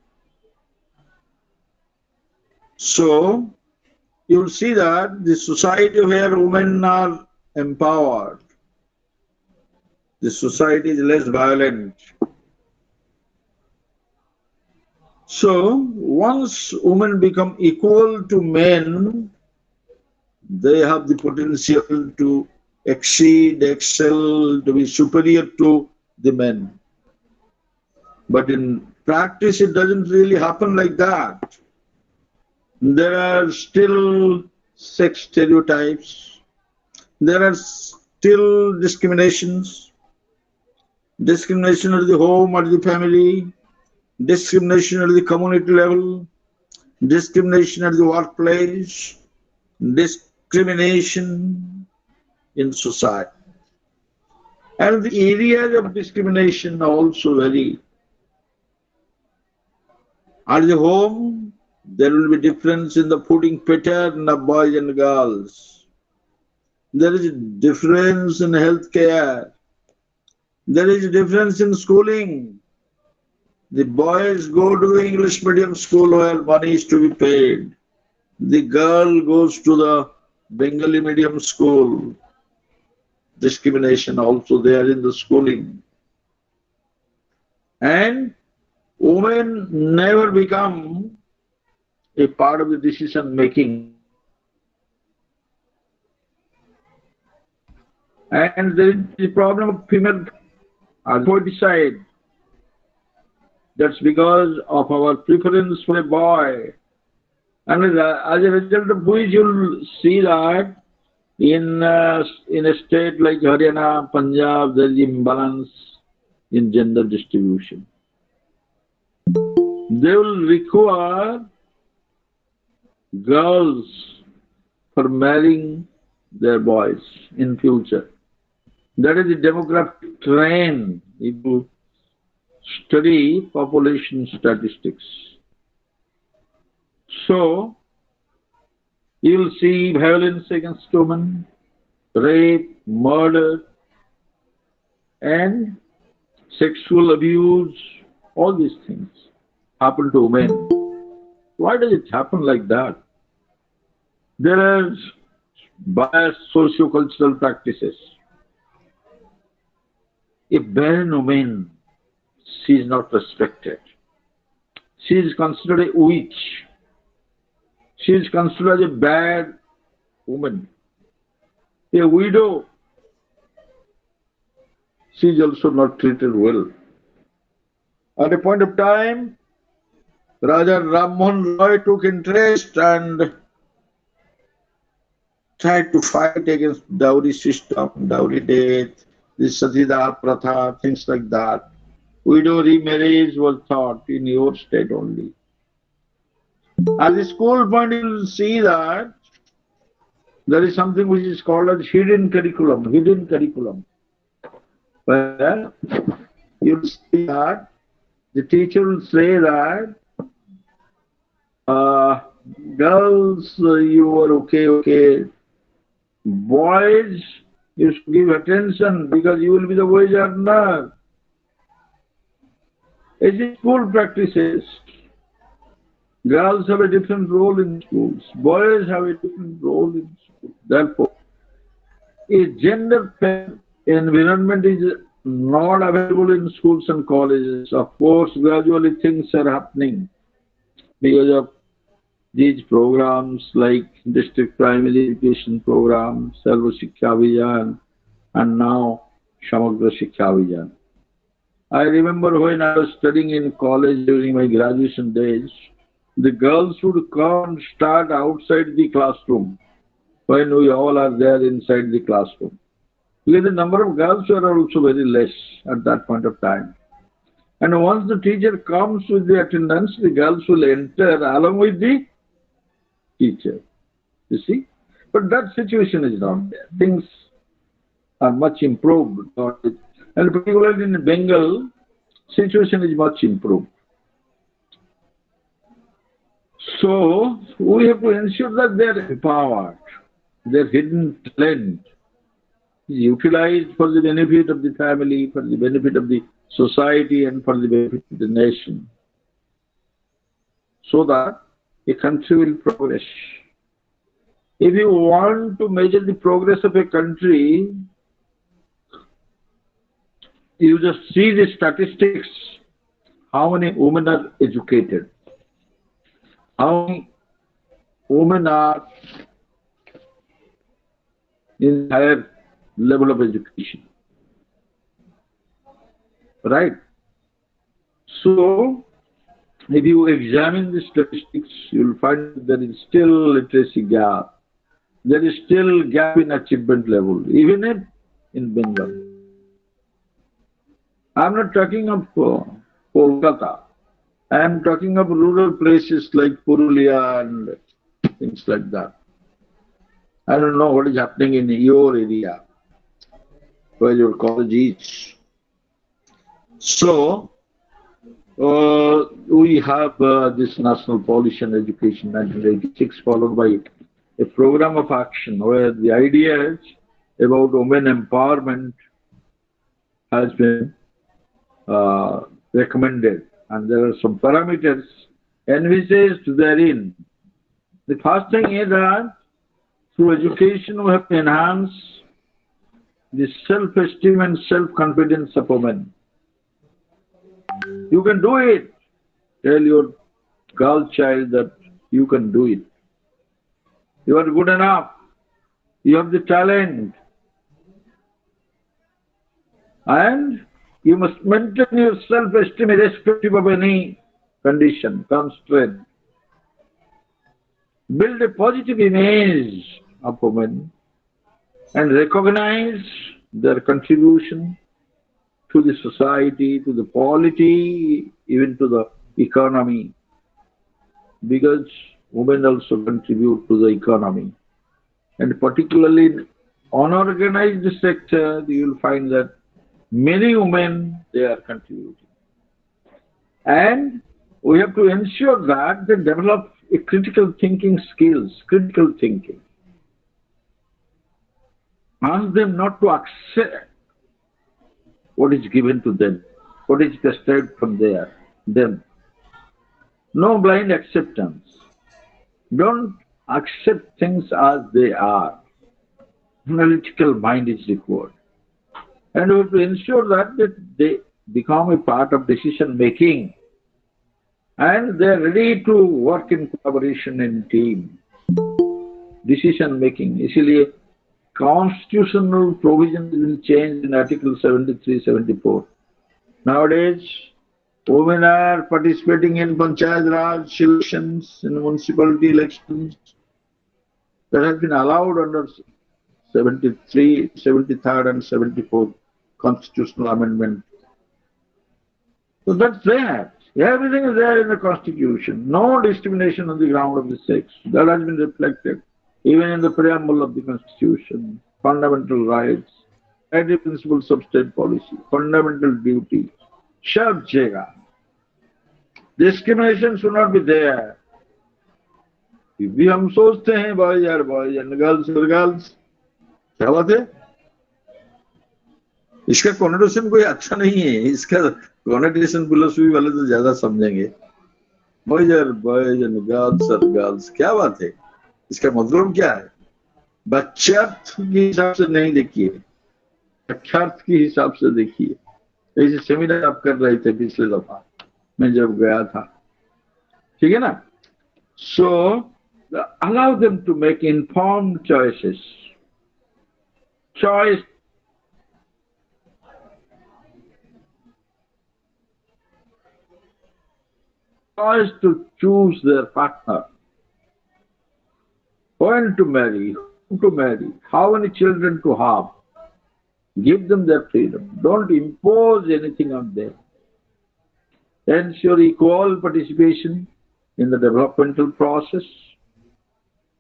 So you will see that the society where women are empowered, the society is less violent. So once women become equal to men, they have the potential to exceed, excel, to be superior to the men. But in practice, it doesn't really happen like that. There are still sex stereotypes. There are still discriminations. Discrimination at the home, at the family. Discrimination at the community level. Discrimination at the workplace. Discrimination in society. And the areas of discrimination also vary. At the home, there will be difference in the fooding pattern of boys and girls. There is a difference in healthcare. There is a difference in schooling. The boys go to the English medium school where money is to be paid. The girl goes to the Bengali medium school. Discrimination also there in the schooling. And women never become a part of the decision making. And there is the problem of female decide. That's because of our preference for a boy. And as a result of which you'll see that in a state like Haryana, Punjab, there is imbalance in gender distribution. They will require girls for marrying their boys in future. That is the demographic trend if you study population statistics. So, you will see violence against women, rape, murder, and sexual abuse, all these things happen to women. Why does it happen like that? There are biased socio-cultural practices. A barren woman, she is not respected. She is considered a witch. She is considered a bad woman. A widow, she is also not treated well. At a point of time, Raja Ram Mohan Roy took interest and tried to fight against dowry system, dowry death, this Satida Pratha, things like that. Widow remarriage was taught in your state only. At the school point, you will see that there is something which is called as hidden curriculum. Where you will see that the teacher will say that girls, you are okay. Boys, you should give attention because you will be the wage earner. As in school practices, girls have a different role in schools. Boys have a different role in schools. Therefore, a gender environment is not available in schools and colleges. Of course, gradually things are happening because of these programs like district primary education programs, Sarva Shiksha Abhiyan, and now Samagra Shiksha Abhiyan. I remember when I was studying in college during my graduation days, the girls would come and start outside the classroom when we all are there inside the classroom. Because the number of girls were also very less at that point of time. And once the teacher comes with the attendance, the girls will enter along with the teacher. You see? But that situation is not there. Things are much improved. And particularly in Bengal, situation is much improved. So, we have to ensure that they are empowered, their hidden talent is utilized for the benefit of the family, for the benefit of the society, and for the benefit of the nation, so that a country will progress. If you want to measure the progress of a country, you just see the statistics, how many women are educated, how many women are in higher level of education. Right? So, if you examine the statistics, you will find there is still literacy gap. There is still gap in achievement level, even in Bengal. I am not talking of Kolkata. I am talking of rural places like Purulia and things like that. I don't know what is happening in your area, where your college is. So, we have this National Policy on Education 1986, followed by a program of action where the ideas about women empowerment has been recommended, and there are some parameters envisaged therein. The first thing is that through education we have to enhance the self-esteem and self-confidence of women. You can do it. Tell your girl child that you can do it. You are good enough. You have the talent. And You must maintain your self-esteem irrespective of any condition, constraint. Build a positive image of women and recognize their contribution to the society, to the polity, even to the economy, because women also contribute to the economy. And particularly in unorganized sector, you will find that many women, they are contributing. And we have to ensure that they develop a critical thinking skills, critical thinking. Ask them not to accept what is given to them, what is prescribed from them. No blind acceptance. Don't accept things as they are. Analytical mind is required. And we have to ensure that they become a part of decision making and they are ready to work in collaboration in team. Decision making. इसलिए constitutional provisions will change in Article 73, 74. Nowadays, women are participating in Panchayat Raj elections, in municipality elections. That has been allowed under 73, 73rd and 74th constitutional amendment. So that's there. Everything is there in the constitution. No discrimination on the ground of the sex. That has been reflected even in the preamble of the constitution. Fundamental rights, guiding principles of state policy, fundamental duties. सब जगह. Discrimination should not be there. भी हम सोचते हैं boys are boys and girls are girls. क्या बात है? इसका कॉन्नोटेशन कोई अच्छा नहीं है. इसका कॉन्नोटेशन फिलोसफी वाले तो ज्यादा समझेंगे. Boys are boys and girls are girls. क्या बात है? इसका मतलब क्या है? बच्चार्थ के हिसाब से नहीं देखिए, व्याख्यार्थ के हिसाब से देखिए. ऐसे सेमिनार आप कर रहे थे पिछले दफा मैं जब गया था, ठीक है ना? So allow them to make informed choices. Choice to choose their partner. When to marry, whom to marry, how many children to have. Give them their freedom. Don't impose anything on them. Ensure equal participation in the developmental process.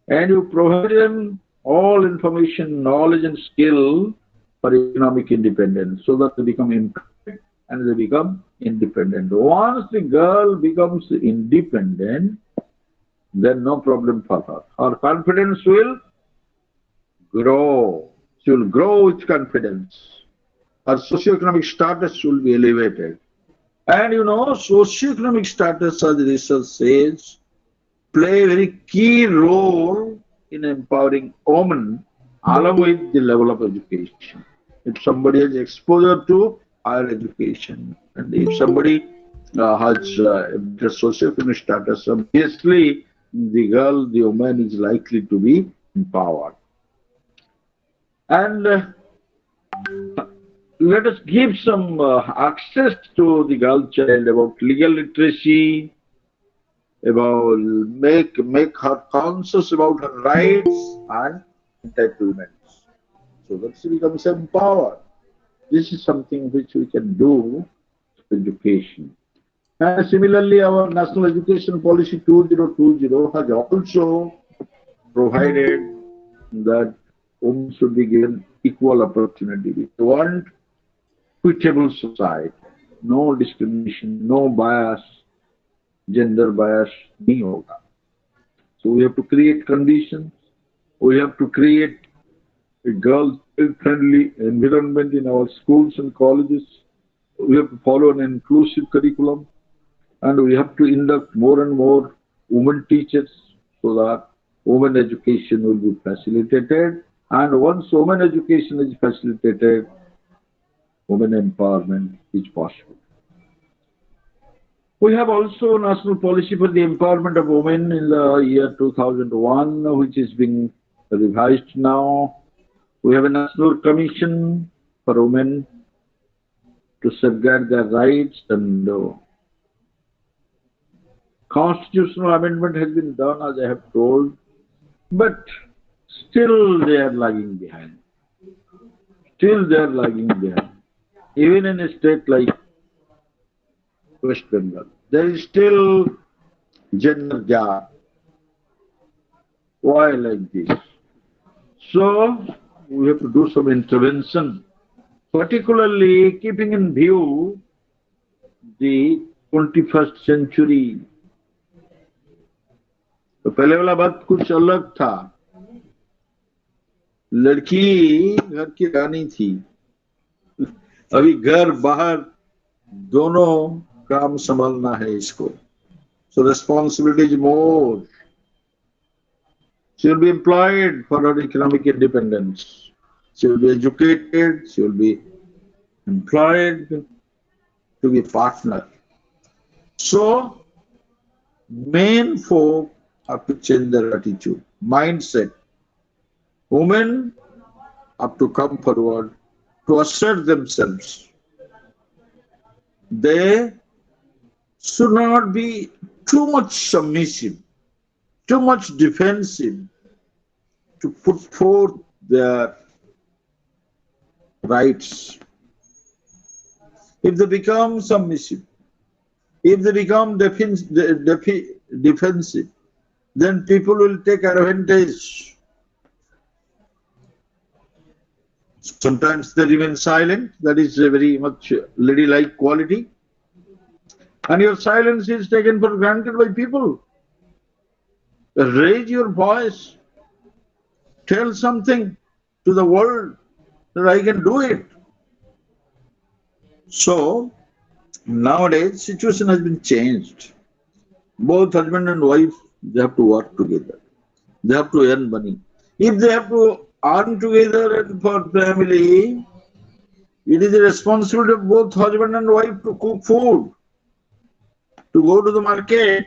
And you provide them all information, knowledge and skill for economic independence so that they become empowered and they become independent. Once the girl becomes independent, then no problem for her. Her confidence will grow. She will grow with confidence. Her socioeconomic status will be elevated. And you know, socioeconomic status, as the research says, play a very key role in empowering women along with the level of education. If somebody has exposure to higher education, and if somebody has the socioeconomic status, obviously the girl, the woman is likely to be empowered. And let us give some access to the girl child about legal literacy, about make her conscious about her rights and entitlements, so that she becomes empowered. This is something which we can do through education. And similarly, our National Education Policy 2020 has also provided that women should be given equal opportunity. We want equitable society, no discrimination, no bias, gender bias nahi hoga. So we have to create conditions. We have to create a girl-friendly environment in our schools and colleges. We have to follow an inclusive curriculum, and we have to induct more and more women teachers so that women education will be facilitated. And once women education is facilitated, women empowerment is possible. We have also national policy for the empowerment of women in the year 2001, which is being revised now. We have a national commission for women. to safeguard their rights, and constitutional amendment has been done, as I have told, but still they are lagging behind. Still they are lagging behind. Even in a state like West Bengal, there is still gender gap. Why like this? So we have to do some intervention, particularly keeping in view the 21st century. तो पहले वाला बात कुछ अलग था, लड़की घर की रानी थी, अभी घर बाहर दोनों काम संभालना है इसको. So responsibility is more. She will be employed for her economic independence. She will be educated, she will be employed to be a partner. So men folk have to change their attitude, mindset. Women have to come forward to assert themselves. They should not be too much submissive, too much defensive to put forth their rights. If they become submissive, if they become defensive, then people will take advantage. Sometimes they remain silent. That is a very much ladylike quality. And your silence is taken for granted by people. Raise your voice. Tell something to the world that I can do it. So nowadays situation has been changed. Both husband and wife, they have to work together. They have to earn money. If they have to earn together and for family, it is the responsibility of both husband and wife to cook food, to go to the market.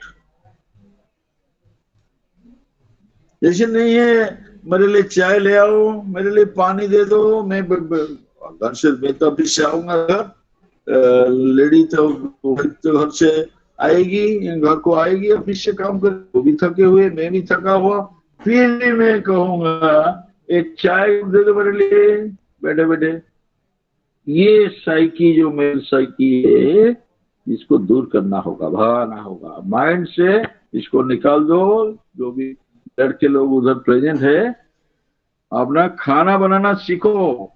जैसे नहीं है मेरे लिए चाय ले आओ, मेरे लिए पानी दे दो, मैं घर से मैं तो ऑफिस से आऊंगा घर, लेडी तो घर से आएगी, घर को आएगी, ऑफिस से काम कर, वो भी थके हुए, मैं भी थका हुआ, फिर भी मैं कहूंगा एक चाय दे दो मेरे लिए बैठे बैठे. ये साइकी जो मेरी साइकी है, इसको दूर करना होगा, भगाना होगा माइंड से, इसको निकाल दो. जो भी लड़के लोग उधर प्रेजेंट है, अपना खाना बनाना सीखो,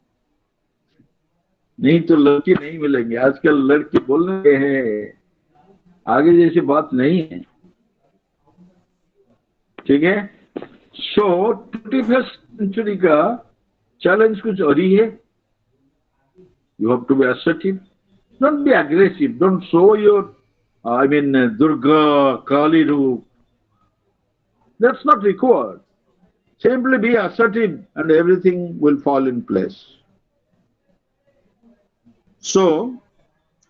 नहीं तो लड़की नहीं मिलेंगे. आजकल लड़के बोलने हैं, आगे जैसी बात नहीं है. ठीक है. सो 21st सेंचुरी का चैलेंज कुछ और ही है. You have to be assertive, don't be aggressive, don't show your Durga Kali roop. That's not required. Simply be assertive and everything will fall in place. So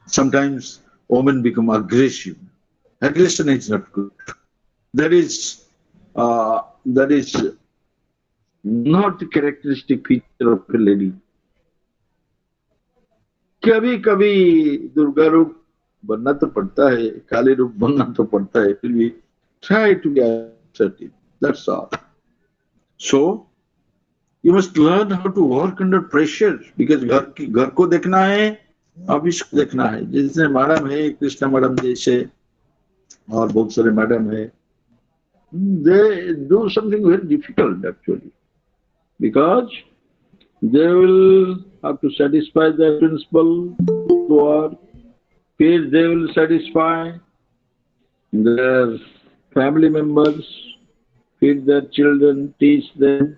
sometimes women become aggressive. Aggression is not good. That is not the characteristic feature of a lady. कभी कभी दुर्गा रूप बनना तो पड़ता है, काली रूप बनना तो पड़ता है, फिर भी try to be assertive. That's all. So you must learn how to work under pressure, because घर को देखना है, ऑफिस को देखना है. जैसे मैडम है, कृष्णा मैडम जैसे और बहुत सारे मैडम है, they do something very difficult actually, because they will have to satisfy their principal work, फिर they will satisfy their family members, feed their children, teach them.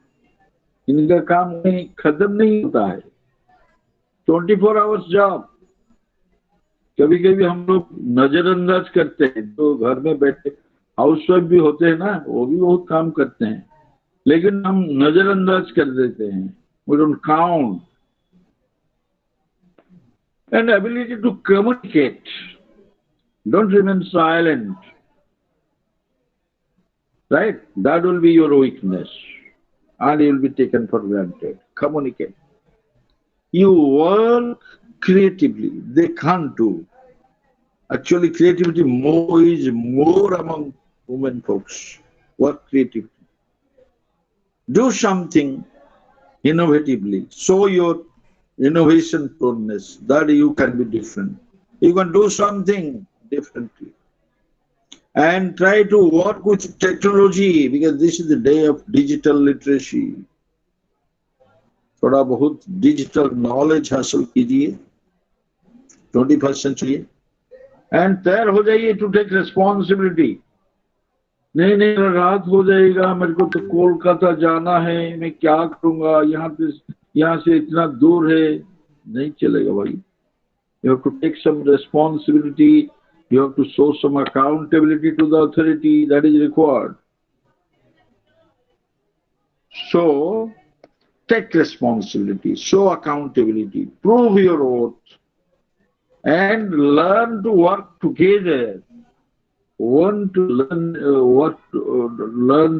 इनका काम नहीं खत्म नहीं होता है. 24 hours जॉब. कभी कभी हम लोग नजरअंदाज करते हैं, तो घर में बैठे हाउसवाइफ भी होते हैं ना, वो भी बहुत काम करते हैं, लेकिन हम नजरअंदाज कर देते हैं. We don't count. And ability to communicate. Don't remain silent. Right? That will be your weakness. And you will be taken for granted. Communicate. You work creatively. They can't do. Actually, creativity is more among women folks. Work creatively. Do something innovatively. Show your innovation proneness that you can be different. You can do something differently. And try to work with technology because this is the day of digital literacy. थोड़ा बहुत digital knowledge हासिल कीजिए 21st century and तैयार हो जाइए to take responsibility. नहीं नहीं रात हो जाएगा, मेरे को तो कोलकाता जाना है, मैं क्या करूंगा, यहाँ से इतना दूर है, नहीं चलेगा भाई। You have to take some responsibility. You have to show some accountability to the authority that is required. So, take responsibility, show accountability, prove your worth, and learn to work together. Learn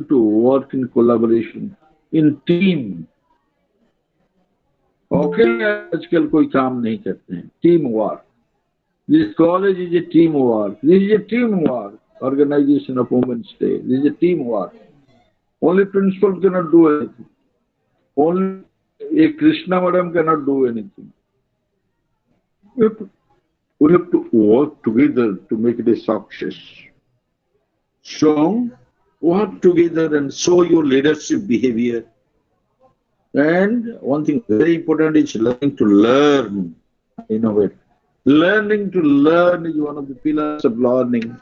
to work in collaboration, in team. Okay, आजकल कोई काम नहीं करते हैं, teamwork. This college is a teamwork. This is a teamwork. Organization of Women's Day. This is a teamwork. Only principal cannot do anything. Only a Krishna madam cannot do anything. We have to work together to make it a success. So, work together and show your leadership behavior. And one thing very important is learning to learn, innovate. Learning to learn is one of the pillars of learning,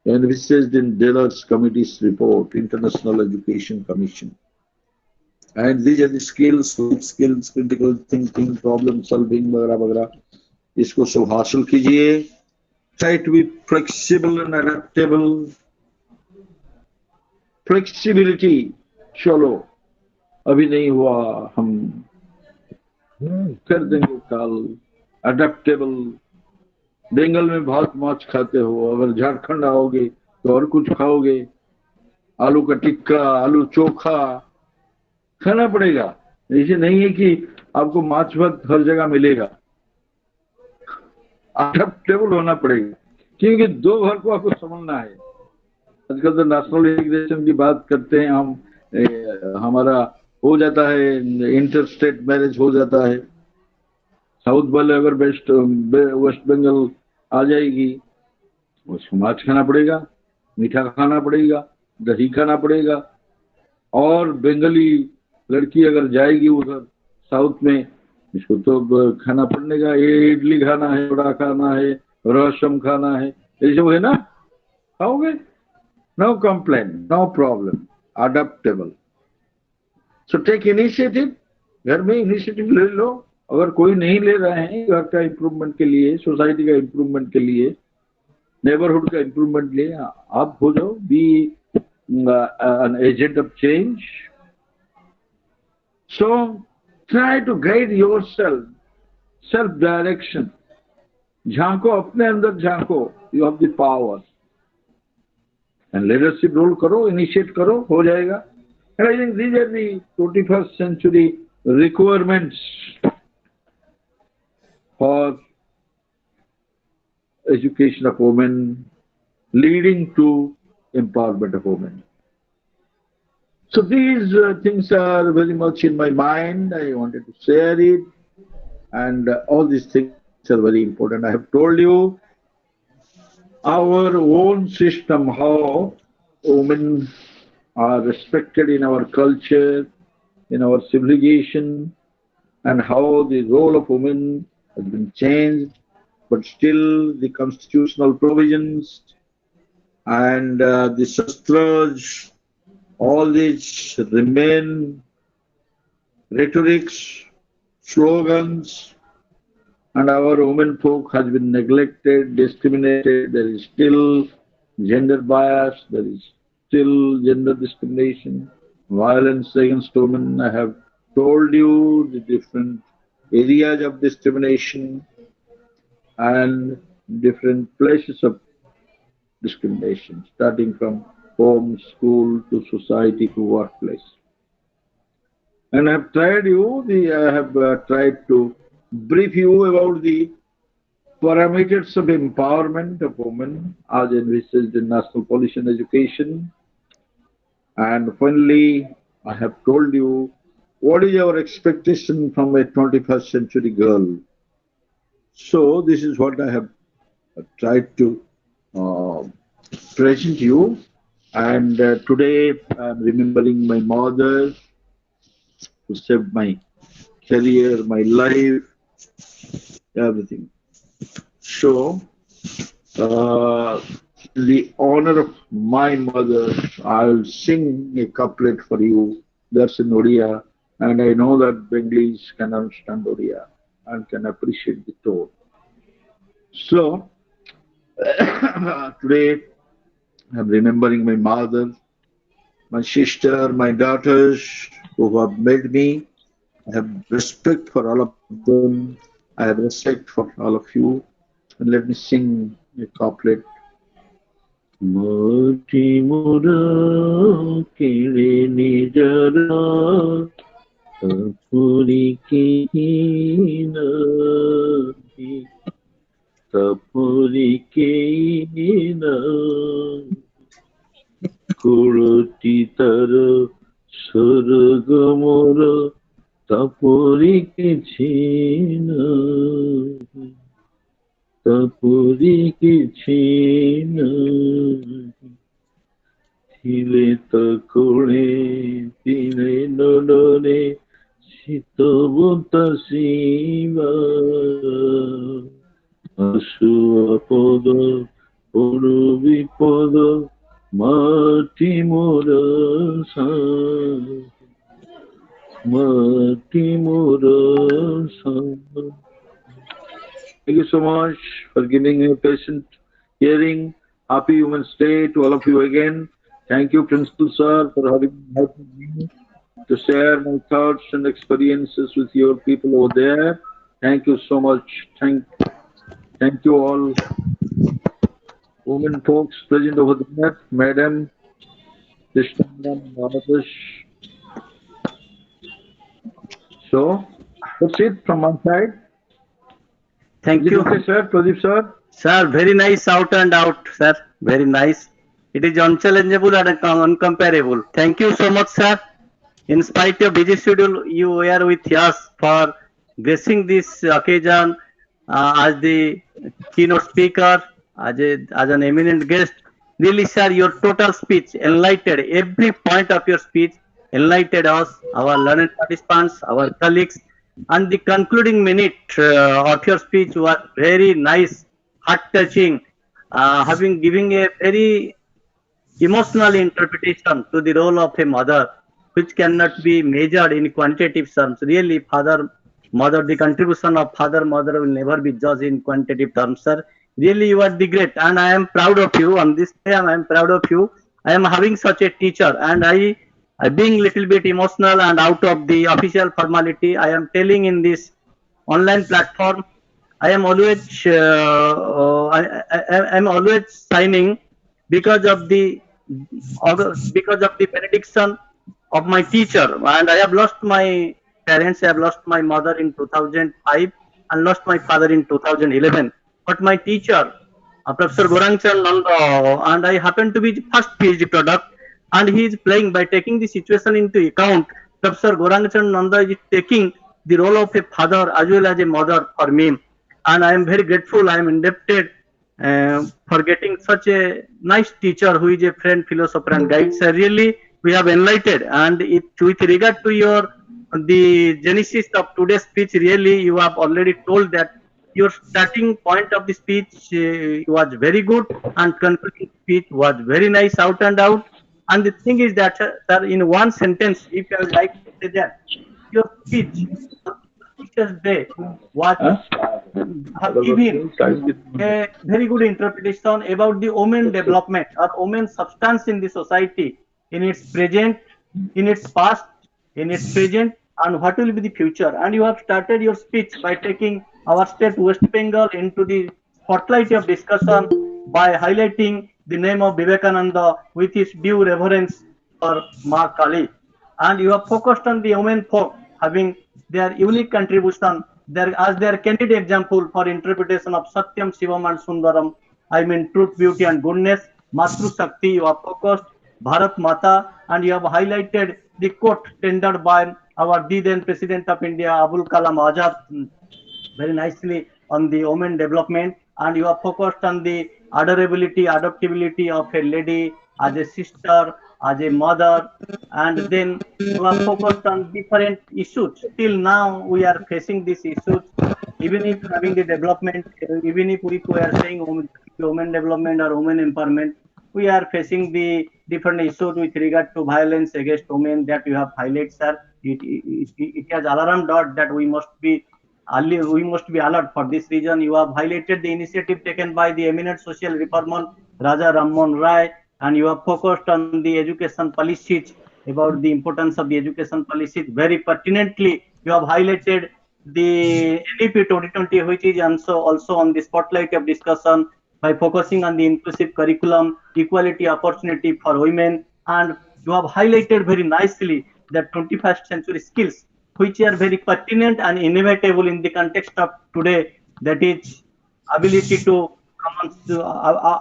and which says in Deloitte's committee's report, International Education Commission. And these are the skills, life skills, critical thinking, problem solving, वगैरह वगैरह. इसको सब हासिल कीजिए. Try to be flexible and adaptable. Flexibility, चलो अभी नहीं हुआ, हम कर देंगे कल. अडेप्टेबल. बंगाल में बहुत माछ खाते हो, अगर झारखंड आओगे तो और कुछ खाओगे. आलू का टिक्का, आलू चोखा खाना पड़ेगा. ऐसे नहीं है कि आपको माछ भात हर जगह मिलेगा. अडेप्टेबल होना पड़ेगा, क्योंकि दो घर को आपको समझना है. आजकल तो नेशनल इंटीग्रेशन की बात करते हैं हम, हमारा हो जाता है, इंटर स्टेट मैरिज हो जाता है. साउथ वाले अगर वेस्ट बंगाल आ जाएगी, उसको माछ खाना पड़ेगा, मीठा खाना पड़ेगा, दही खाना पड़ेगा. और बंगाली लड़की अगर जाएगी उधर साउथ में, इसको तो खाना पड़ेगा. ये इडली खाना है, वड़ा खाना है, रसम खाना है, ये सब है ना, खाओगे. No complain, no problem, adaptable. So take initiative. घर में इनिशिएटिव ले लो. अगर कोई नहीं ले रहे हैं घर का इम्प्रूवमेंट के लिए, सोसाइटी का इम्प्रूवमेंट के लिए, नेबरहुड का इम्प्रूवमेंट लिए, आप हो जाओ. Be an agent of change. So try to guide yourself, self direction. झांको, अपने अंदर झांको. You have the power. And leadership role करो, initiate करो, हो जाएगा. And I think these are the 21st century requirements for education of women, leading to empowerment of women. So these things are very much in my mind. I wanted to share it, and all these things are very important. I have told you our own system, how women are respected in our culture, in our civilization, and how the role of women has been changed, but still the constitutional provisions and the shastras, all these remain rhetorics, slogans, and our women folk has been neglected, discriminated. There is still gender bias, there is still gender discrimination, violence against women. I have told you the different areas of discrimination and different places of discrimination, starting from home, school, to society, to workplace. And I have tried to brief you about the parameters of empowerment of women as envisaged in national policy on education. And finally, I have told you what is our expectation from a 21st century girl. So this is what I have tried to uh, present you. And today I am remembering my mother who saved my career, my life, everything. So, the honor of my mother, I'll sing a couplet for you. That's in Odia, and I know that Bengalis can understand Odia and can appreciate the tone. So, today I'm remembering my mother, my sister, my daughters who have made me. I have respect for all of them. I have respect for all of you. And let me sing a couplet. Mati mura kere nijara tapuri kina tapuri kina kurti tara surgamura tapuri kichina tapuri kichina ছিলে তকোড়ে তিনে নডরে শীতবতা শিবা আসু আপদ পড়ু বিপদ মাটি মোরা মাটি মোরা Thank you so much for giving me a patient hearing. Happy Women's Day to all of you again. Thank you, Principal Sir, for having me to share my thoughts and experiences with your people over there. Thank you so much. Thank you all women folks present over there. Madam, Krishna, Bharatish. So, that's it from my side. Thank Is it you. okay, sir? Pradeep, sir? Sir, very nice out and out, sir. Very nice. It is unchallengeable and uncomparable. Thank you so much, sir. In spite of busy schedule, you were with us for gracing this occasion as the keynote speaker, as an eminent guest. Really, sir, your total speech enlightened every point of your speech, enlightened us, our learned participants, our colleagues, and the concluding minute of your speech was very nice, heart touching, giving a very emotional interpretation to the role of a mother, which cannot be measured in quantitative terms. Really, mother, the contribution of father, mother will never be judged in quantitative terms, sir. Really, you are the great, and I am proud of you. On this day, I am proud of you. I am having such a teacher, and I being little bit emotional and out of the official formality, I am telling in this online platform, I am always I am always signing because of the benediction of my teacher, and I have lost my parents. I have lost my mother in 2005 and lost my father in 2011. But my teacher, Professor Gorangchan Nanda, and I happen to be the first PhD product, and he is playing by taking the situation into account. Professor Gorangchan Nanda is taking the role of a father as well as a mother for me, and I am very grateful. I am indebted for getting such a nice teacher who is a friend, philosopher, and guide. So really, we have enlightened. And with regard to the genesis of today's speech, really, you have already told that your starting point of the speech was very good, and concluding speech was very nice, out and out. And the thing is that, sir, in one sentence, if I would like to say that your speech, Teachers' Day, was giving a very good interpretation about the women development or women substance in the society, in its present, in its past, in its present, and what will be the future. And you have started your speech by taking our state West Bengal into the spotlight of discussion by highlighting the name of Vivekananda with his due reverence for Ma Kali. And you have focused on the women folk having their unique contribution as their candid example for interpretation of Satyam, Shivam and Sundaram. I mean truth, beauty and goodness. Matru Shakti, you have focused. Bharat Mata, and you have highlighted the quote tendered by our then President of India, Abul Kalam Azad, very nicely on the women development, and you are focused on the adorability, adaptability of a lady as a sister, as a mother, and then you are focused on different issues. Till now, we are facing these issues. Even if having the development, even if we are saying women development or women empowerment, we are facing the different issues with regard to violence against women that you have highlighted, sir. It has alarm dot that we must be alert. For this reason, you have highlighted the initiative taken by the eminent social reformer Raja Rammohan Rai, and you have focused on the education policies, about the importance of the education policies. Very pertinently, you have highlighted the NEP 2020, which is also on the spotlight of discussion by focusing on the inclusive curriculum, equality opportunity for women, and you have highlighted very nicely the 21st century skills, which are very pertinent and inevitable in the context of today. That is ability to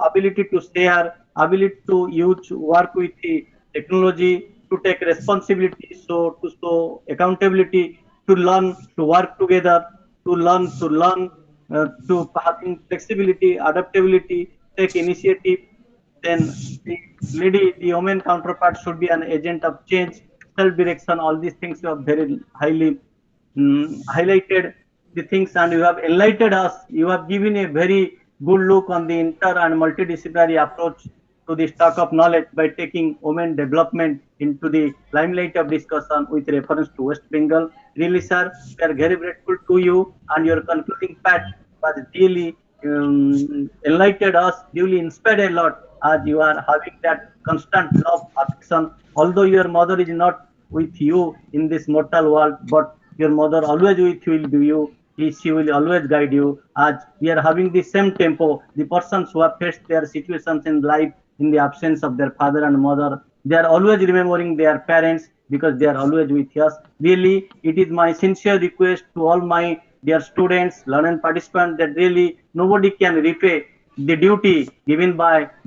ability to share, ability to use, work with the technology, to take responsibility, so to show accountability, to learn, to work together, to learn, to having flexibility, adaptability, take initiative. Then the woman counterpart should be an agent of change, self-direction. All these things you have very highly highlighted the things, and you have enlightened us. You have given a very good look on the inter and multidisciplinary approach to the stock of knowledge by taking women development into the limelight of discussion with reference to West Bengal. Really, sir, we are very grateful to you, and your concluding part was really enlightened us, duly inspired a lot, as you are having that constant love, affection. Although your mother is not with you in this mortal world, but your mother always with you will be you. She will always guide you. As we are having the same tempo, the persons who have faced their situations in life in the absence of their father and mother, they are always remembering their parents because they are always with us. Really, it is my sincere request to all my dear students, learned participants, that really nobody can repay the duty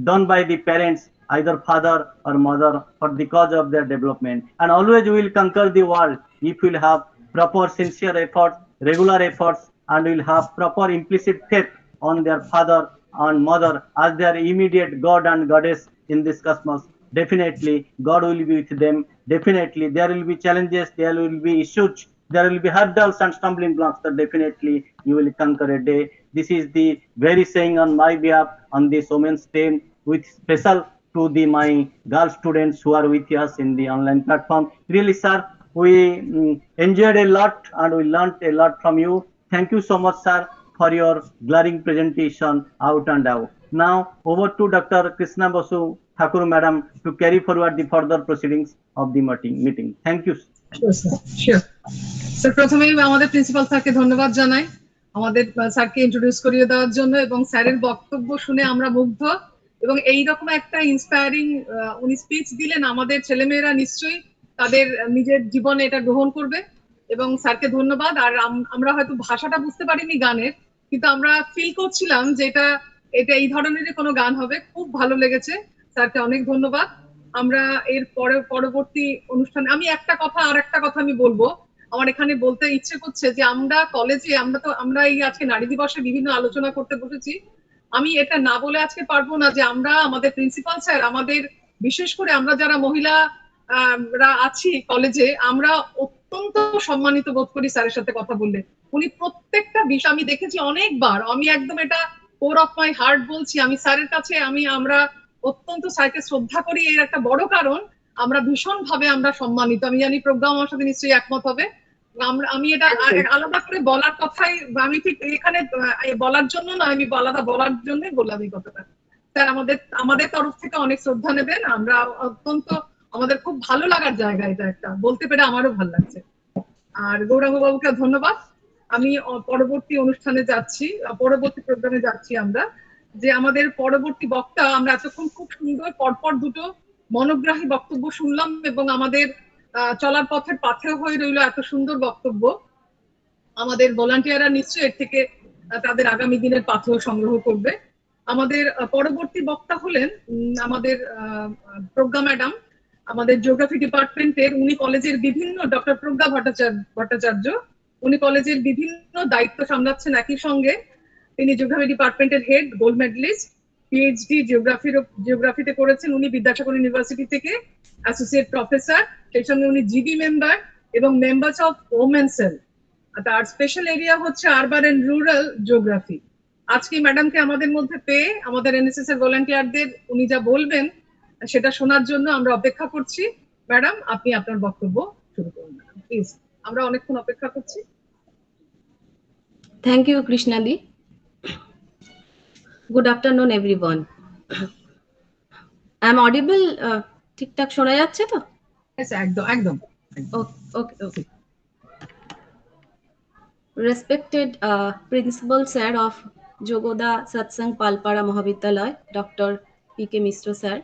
done by the parents, either father or mother, for the cause of their development. And always we will conquer the world if we will have proper sincere efforts, regular efforts, and will have proper implicit faith on their father and mother as their immediate God and Goddess in this cosmos. Definitely, God will be with them. Definitely, there will be challenges, there will be issues, there will be hurdles and stumbling blocks, but definitely you will conquer a day. This is the very saying on my behalf on this Women's Day, with special to my girl students who are with us in the online platform. Really, sir, we enjoyed a lot and we learned a lot from you. Thank you so much, sir, for your glaring presentation out and out. Now, over to Dr. Krishna Basu Thakur Madam to carry forward the further proceedings of the meeting. Thank you. Sure, sir. Sure. Sir প্রথমেই আমাদের principal স্যারকে ধন্যবাদ জানাই আমাদের স্যারকে introduce করিয়ে দেওয়ার জন্য, এবং স্যারের বক্তব্য শুনে আমরা মুগ্ধ, এবং এইরকম একটা ইন্সপায়ারিং উনি স্পিচ দিলেন, আমাদের ছেলেমেয়েরা নিশ্চয়ই তাদের নিজের জীবনে এটা গ্রহণ করবে, এবং স্যারকে ধন্যবাদ। আর আমরা হয়তো ভাষাটা বুঝতে পারিনি গানের, কিন্তু আমরা ফিল করছিলাম যে এটা এই ধরনের কোনো গান হবে। খুব ভালো লেগেছে, স্যারকে অনেক ধন্যবাদ। আমরা এর পরবর্তী অনুষ্ঠানে আমি একটা কথা আমি বলবো, আমার এখানে বলতে ইচ্ছে করছে যে আমরা কলেজে আমরা এই আজকে নারী দিবসে বিভিন্ন আলোচনা করতে বসেছি। আমি এটা না বলে আজকে পারবো না যে আমরা আমাদের প্রিন্সিপাল স্যার, আমাদের বিশেষ করে আমরা যারা মহিলারা আছি কলেজে, আমরা অত্যন্ত সম্মানিত বোধ করি স্যারের সাথে কথা বললে। উনি প্রত্যেকটা বিষয় আমি দেখেছি অনেকবার, আমি একদম এটা কোর অফ মাই হার্ট বলছি, আমি স্যারের কাছে আমরা অত্যন্ত স্যারকে শ্রদ্ধা করি। এর একটা বড় কারণ আমরা ভীষণ ভাবে আমরা সম্মানিত। আমি জানি প্রজ্ঞা আমার সাথে নিশ্চয়ই একমত হবে। আমি এটা আলাদা করে বলার কথাই, আমি ঠিক এখানে বলার জন্য না, আমি আলাদা বলার জন্যই বললাম এই কথাটা। স্যার আমাদের তরফ থেকে অনেক শ্রদ্ধা নেবেন। আমরা অত্যন্ত, আমাদের খুব ভালো লাগার জায়গা এটা, একটা বলতে পেরে আমারও ভালো লাগছে। আর গৌরাঙ্গ বাবুকে ধন্যবাদ। আমি পরবর্তী অনুষ্ঠানে যাচ্ছি, পরবর্তী প্রোগ্রামে যাচ্ছি আমরা, যে আমাদের পরবর্তী বক্তা, আমরা এতক্ষণ খুব সুন্দর পরপর দুটো মনোগ্রাহী বক্তব্য শুনলাম, এবং আমাদের চলার পথের পাথেয় হয়ে রইল এত সুন্দর বক্তব্য। আমাদের ভলান্টিয়াররা নিশ্চয়ই এর থেকে তাদের আগামী দিনের পাথেয় সংগ্রহ করবে। আমাদের পরবর্তী বক্তা হলেন আমাদের প্রজ্ঞা ম্যাডাম, আমাদের জিওগ্রাফি ডিপার্টমেন্টের। উনি কলেজের বিভিন্ন, ডক্টর প্রজ্ঞা ভট্টাচার্য, উনি কলেজের বিভিন্ন দায়িত্ব সামলাচ্ছেন একই সঙ্গে। তিনি জিওগ্রাফি ডিপার্টমেন্টের হেড, গোল্ড মেডেলিস্ট, পিএইচডি জিওগ্রাফিতে করেছেন উনি বিদ্যাসাগর ইউনিভার্সিটি থেকে, অ্যাসোসিয়েট প্রফেসর, সেই সঙ্গে উনি জিডি মেম্বার এবং মেম্বার্স অফ ওমেন সেল। তার স্পেশাল এরিয়া হচ্ছে আরবান এন্ড রুরাল জিওগ্রাফি। আজকে ম্যাডামকে আমাদের মধ্যে পেয়ে আমাদের এনএসএস এর ভলান্টিয়ারদের উনি যা বলবেন সেটা শোনার জন্য আমরা অপেক্ষা করছি। ম্যাডাম, আপনি আপনার বক্তব্য শুরু করুন ম্যাডাম, প্লিজ। আমরা অনেকক্ষণ অপেক্ষা করছি। Thank you, Krishnadi. Good afternoon, everyone. I'm audible? ঠিকঠাক শোনা যাচ্ছে তো? একদম একদম। Okay. Respected Principal Sir of Yogoda Satsanga Palpara Mahavidyalaya, Dr. P.K. Mishra Sir.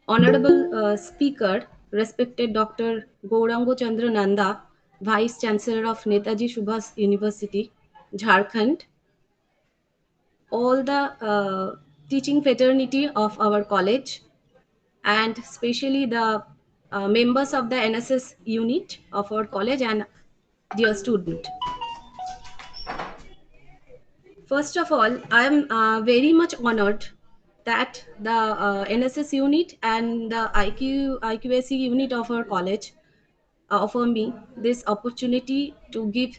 Honorable Speaker, respected Dr. Gaurango Chandra Nanda, Vice Chancellor of Netaji Subhas University, Jharkhand. All the teaching fraternity of our college, and especially the members of the NSS unit of our college, and dear student. First of all, I am very much honored that the NSS unit and the IQAC unit of our college offer me this opportunity to give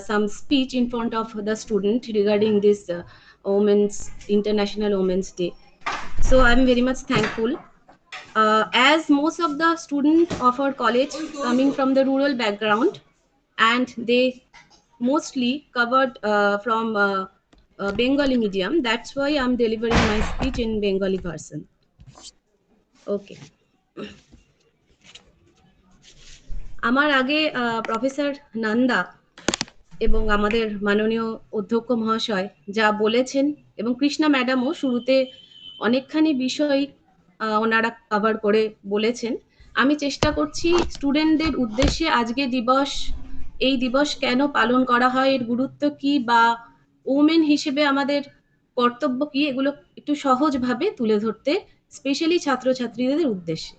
some speech in front of the student regarding this International Women's Day. So I'm very much thankful. As most of the students of our college coming from the rural background, and they mostly covered from Bengali medium, that's why I'm delivering my speech in Bengali version. Okay. আমার আগে professor Nanda এবং আমাদের মাননীয় অধ্যক্ষ মহাশয় যা বলেছেন, এবং কৃষ্ণা ম্যাডামও শুরুতে অনেকখানি বিষয় ওনারা কভার করে বলেছেন। আমি চেষ্টা করছি স্টুডেন্টদের উদ্দেশ্যে আজকে এই দিবস কেন পালন করা হয়, এর গুরুত্ব কি, বা ওমেন হিসেবে আমাদের কর্তব্য কি, এগুলো একটু সহজভাবে তুলে ধরতে, স্পেশালি ছাত্রছাত্রীদের উদ্দেশ্যে।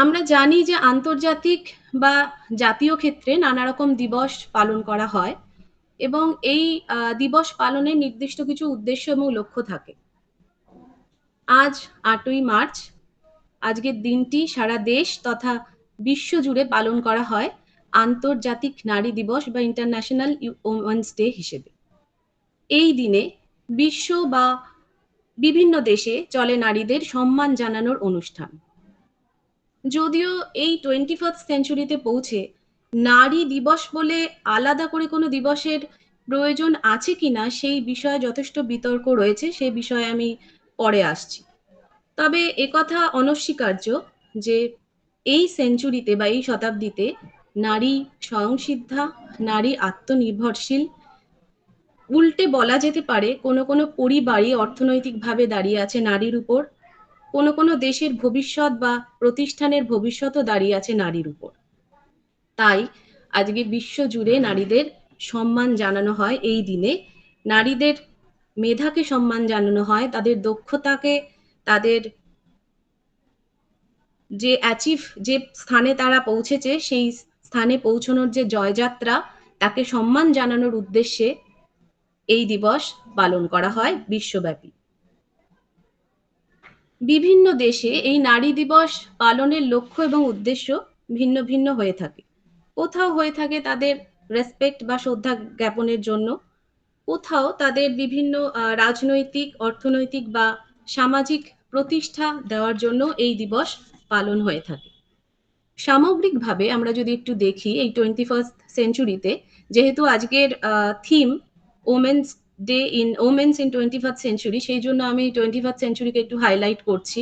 আমরা জানি যে আন্তর্জাতিক বা জাতীয় ক্ষেত্রে নানা রকম দিবস পালন করা হয়, এবং এই দিবস পালনের নির্দিষ্ট কিছু উদ্দেশ্য এবং লক্ষ্য থাকে। আজ 8ই মার্চ, আজকের দিনটি সারা দেশ তথা বিশ্ব জুড়ে পালন করা হয় আন্তর্জাতিক নারী দিবস বা ইন্টারন্যাশনাল ওমেন্স ডে হিসেবে। এই দিনে বিশ্ব বা বিভিন্ন দেশে চলে নারীদের সম্মান জানানোর অনুষ্ঠান। যদিও এই 21st সেঞ্চুরিতে পৌঁছে নারী দিবস বলে আলাদা করে কোনো দিবসের প্রয়োজন আছে কিনা সেই বিষয়ে যথেষ্ট বিতর্ক রয়েছে, সেই বিষয়ে আমি পরে আসছি। তবে একথা অনস্বীকার্য যে এই সেঞ্চুরিতে বা এই শতাব্দীতে নারী স্বয়ংসিদ্ধা, নারী আত্মনির্ভরশীল, উল্টে বলা যেতে পারে কোনো কোনো পরিবারই অর্থনৈতিকভাবে দাঁড়িয়ে আছে নারীর উপর, কোনো কোনো দেশের ভবিষ্যৎ বা প্রতিষ্ঠানের ভবিষ্যৎও দাঁড়িয়ে আছে নারীর উপর। তাই আজকে বিশ্ব জুড়ে নারীদের সম্মান জানানো হয় এই দিনে, নারীদের মেধাকে সম্মান জানানো হয়, তাদের দক্ষতাকে, তাদের যে যে স্থানে তারা পৌঁছেছে সেই স্থানে পৌঁছানোর যে জয়যাত্রা, তাকে সম্মান জানানোর উদ্দেশ্যে এই দিবস পালন করা হয় বিশ্বব্যাপী। বিভিন্ন দেশে এই নারী দিবস পালনের লক্ষ্য এবং উদ্দেশ্য ভিন্ন ভিন্ন হয়ে থাকে। কোথাও হয়ে থাকে তাদের রেসপেক্ট বা শ্রদ্ধা জ্ঞাপনের জন্য, কোথাও তাদের বিভিন্ন রাজনৈতিক, অর্থনৈতিক বা সামাজিক প্রতিষ্ঠা দেওয়ার জন্য এই দিবস পালন হয়ে থাকে। সামগ্রিকভাবে আমরা যদি একটু দেখি এই 21st সেঞ্চুরিতে, যেহেতু আজকের theme women's day in women's in 21st century, সেই জন্য আমি 21st সেঞ্চুরিকে একটু হাইলাইট করছি।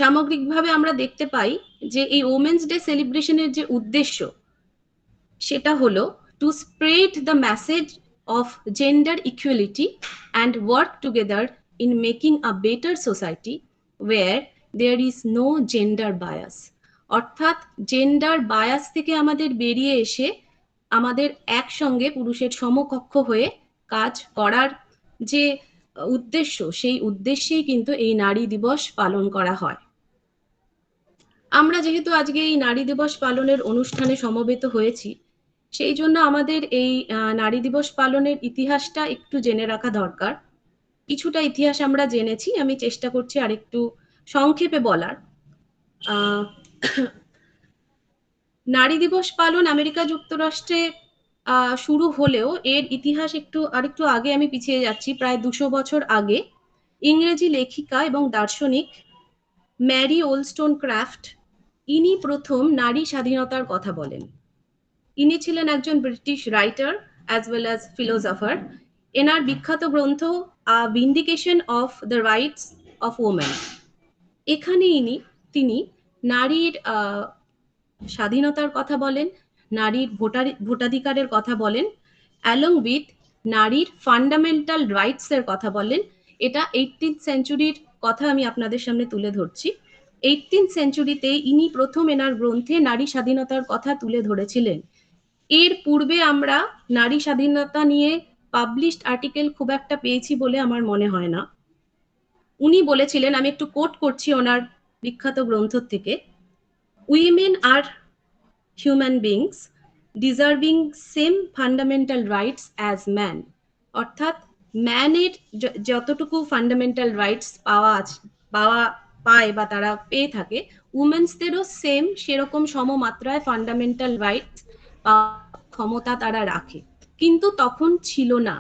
সামগ্রিকভাবে আমরা দেখতে পাই যে এই ওমেন্স ডে সেলিব্রেশনের যে উদ্দেশ্য, সেটা হলো to spread the message of gender equality and work together in making a better society where there is no gender bias. অর্থাৎ জেন্ডার বায়াস থেকে আমাদের বেরিয়ে এসে আমাদের একসঙ্গে পুরুষের সমকক্ষ হয়ে কাজ করার যে উদ্দেশ্য, সেই উদ্দেশ্যেই কিন্তু এই নারী দিবস পালন করা হয়। আমরা যেহেতু আজকে এই নারী দিবস পালনের অনুষ্ঠানে সমবেত হয়েছি, সেই জন্য আমাদের এই নারী দিবস পালনের ইতিহাসটা একটু জেনে রাখা দরকার। কিছুটা ইতিহাস আমরা জেনেছি, আমি চেষ্টা করছি আরেকটু সংক্ষেপে বলার। নারী দিবস পালন আমেরিকা যুক্তরাষ্ট্রে শুরু হলেও এর ইতিহাস আরেকটু আগে আমি পিছিয়ে যাচ্ছি, প্রায় 200 বছর আগে ইংরেজি লেখিকা এবং দার্শনিক ম্যারি ওলস্টোনক্রাফট, ইনি প্রথম নারী স্বাধীনতার কথা বলেন। ইনি ছিলেন একজন British writer as well as philosopher. এনার বিখ্যাত গ্রন্থ vindication of the rights of women. এখানে তিনি নারীর স্বাধীনতার কথা বলেন, নারীর ভোটাধিকারের কথা বলেন, অ্যালং উইথ নারীর ফান্ডামেন্টাল রাইটস এর কথা বলেন। এটা 18th সেঞ্চুরির কথা আমি আপনাদের সামনে তুলে ধরছি। 18th সেঞ্চুরিতে ইনি প্রথম এনার গ্রন্থে নারী স্বাধীনতার কথা তুলে ধরেছিলেন। এর পূর্বে আমরা নারী স্বাধীনতা নিয়ে পাবলিশড আর্টিকেল খুব একটা পেয়েছি বলে আমার মনে হয় না। উনি বলেছিলেন, আমি একটু কোট করছি ওনার বিখ্যাত গ্রন্থ থেকে, women are human beings deserving same fundamental rights as man. অর্থাৎ ম্যানের যতটুকু ফান্ডামেন্টাল রাইটস পায় বা তারা পেয়ে থাকে, উমেন্সদেরও সেরকম সমমাত্রায় ফান্ডামেন্টাল রাইটস ক্ষমতা তারা রাখে। কিন্তু তখন ছিল না।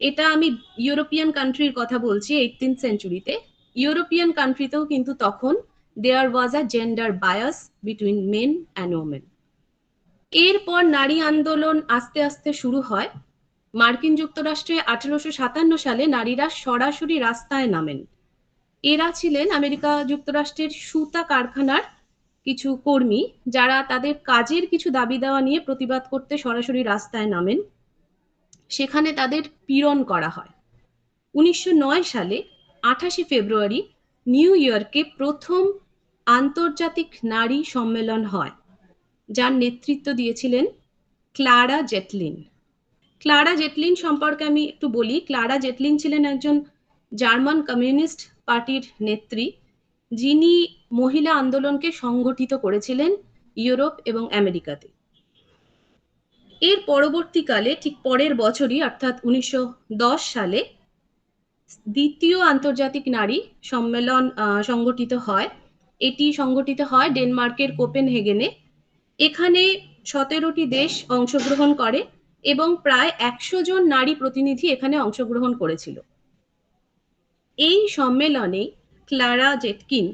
এটা আমি ইউরোপিয়ান কান্ট্রির কথা বলছি। 18th সেঞ্চুরিতে ইউরোপিয়ান কান্ট্রিতেও কিন্তু তখন there was a gender bias between men and women. এরপর নারী আন্দোলন আস্তে আস্তে শুরু হয়। মার্কিন যুক্তরাষ্ট্রে 1857 সালে নারীরা সরাসরি রাস্তায় নামেন। এরা ছিলেন আমেরিকা যুক্তরাষ্ট্রের সুতা কারখানার কিছু কর্মী, যারা তাদের কাজের কিছু দাবি দেওয়া নিয়ে প্রতিবাদ করতে সরাসরি রাস্তায় নামেন। সেখানে তাদের পীড়ন করা হয়। 1909 সালে 28 ফেব্রুয়ারি নিউ ইয়র্কে প্রথম আন্তর্জাতিক নারী সম্মেলন হয়, যার নেতৃত্ব দিয়েছিলেন ক্লারা জেটলিন। ক্লারা জেটলিন সম্পর্কে আমি একটু বলি। ক্লারা জেটলিন ছিলেন একজন জার্মান কমিউনিস্ট পার্টির নেত্রী, যিনি মহিলা আন্দোলনকে সংগঠিত করেছিলেন ইউরোপ এবং আমেরিকাতে। এর পরবর্তীকালে ঠিক পরের বছরই অর্থাৎ 1910 সালে দ্বিতীয় আন্তর্জাতিক নারী সম্মেলন সংগঠিত হয়। এটি সংগঠিত হয় ডেনমার্কের কোপেনহেগেনে। এখানে 17টি দেশ অংশগ্রহণ করে এবং প্রায় 100 জন নারী প্রতিনিধি এখানে অংশগ্রহণ করেছিল। এই সম্মেলনে ক্লারা জেটকিন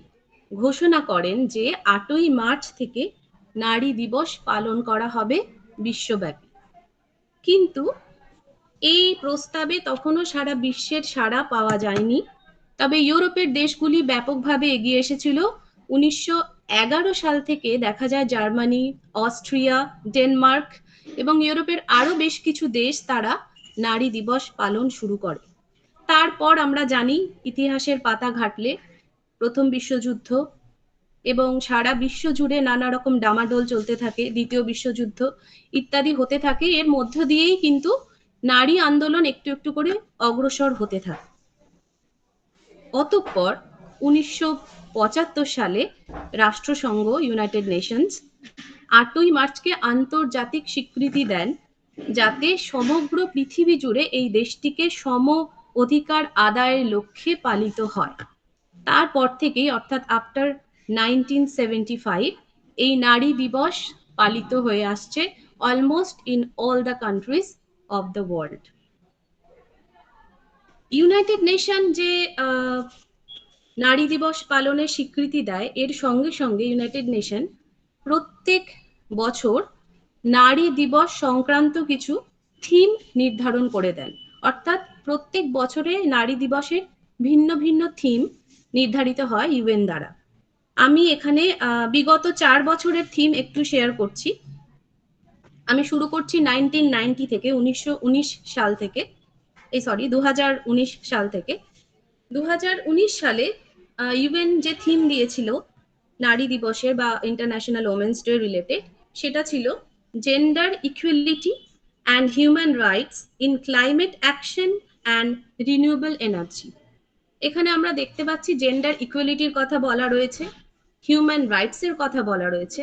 ঘোষণা করেন যে 8ই মার্চ থেকে নারী দিবস পালন করা হবে বিশ্বব্যাপী। কিন্তু এই প্রস্তাবে তখনও সারা বিশ্বের সাড়া পাওয়া যায়নি। তবে ইউরোপের দেশগুলি ব্যাপকভাবে এগিয়ে এসেছিল। 1911 সাল থেকে দেখা যায় জার্মানি, অস্ট্রিয়া, ডেনমার্ক এবং ইউরোপের আরো বেশ কিছু দেশ তারা নারী দিবস পালন শুরু করে। তারপর আমরা জানি, ইতিহাসের পাতা ঘাটলে প্রথম বিশ্বযুদ্ধ এবং সারা বিশ্ব জুড়ে নানা রকম ডামাডোল চলতে থাকে, দ্বিতীয় বিশ্বযুদ্ধ ইত্যাদি হতে থাকে। এর মধ্য দিয়েই কিন্তু নারী আন্দোলন একটু একটু করে অগ্রসর হতে থাকে। অতঃপর 1975 সালে রাষ্ট্রসংঘ ইউনাইটেড নেশনস 8ই মার্চকে আন্তর্জাতিক স্বীকৃতি দেন, যাতে সমগ্র পৃথিবী জুড়ে এই দেশটিকে সম অধিকার আদায়ের লক্ষ্যে পালিত হয়। তারপর থেকেই অর্থাৎ আফটার 1975 এই নারী দিবস পালিত হয়ে আসছে almost in all the countries of the world. United nation যে নারী দিবস পালনের স্বীকৃতি দেয়, এর সঙ্গে সঙ্গে ইউনাইটেড নেশন প্রত্যেক বছর নারী দিবস সংক্রান্ত কিছু থিম নির্ধারণ করে দেন। অর্থাৎ প্রত্যেক বছরে নারী দিবসের ভিন্ন ভিন্ন থিম নির্ধারিত হয় ইউএন দ্বারা। আমি এখানে বিগত 4 বছরের থিম একটু শেয়ার করছি। আমি শুরু করছি 1990 থেকে, 1919 সাল থেকে, 2019 সাল থেকে। 2019 সালে ইউএন যে থিম দিয়েছিল নারী দিবসের বা ইন্টারন্যাশনাল ওমেন্স ডে রিলেটেড, সেটা ছিল gender equality and human rights in climate action and renewable energy. এখানে আমরা দেখতে পাচ্ছি জেন্ডার ইকুয়ালিটির কথা বলা রয়েছে, হিউম্যান রাইটস এর কথা বলা রয়েছে,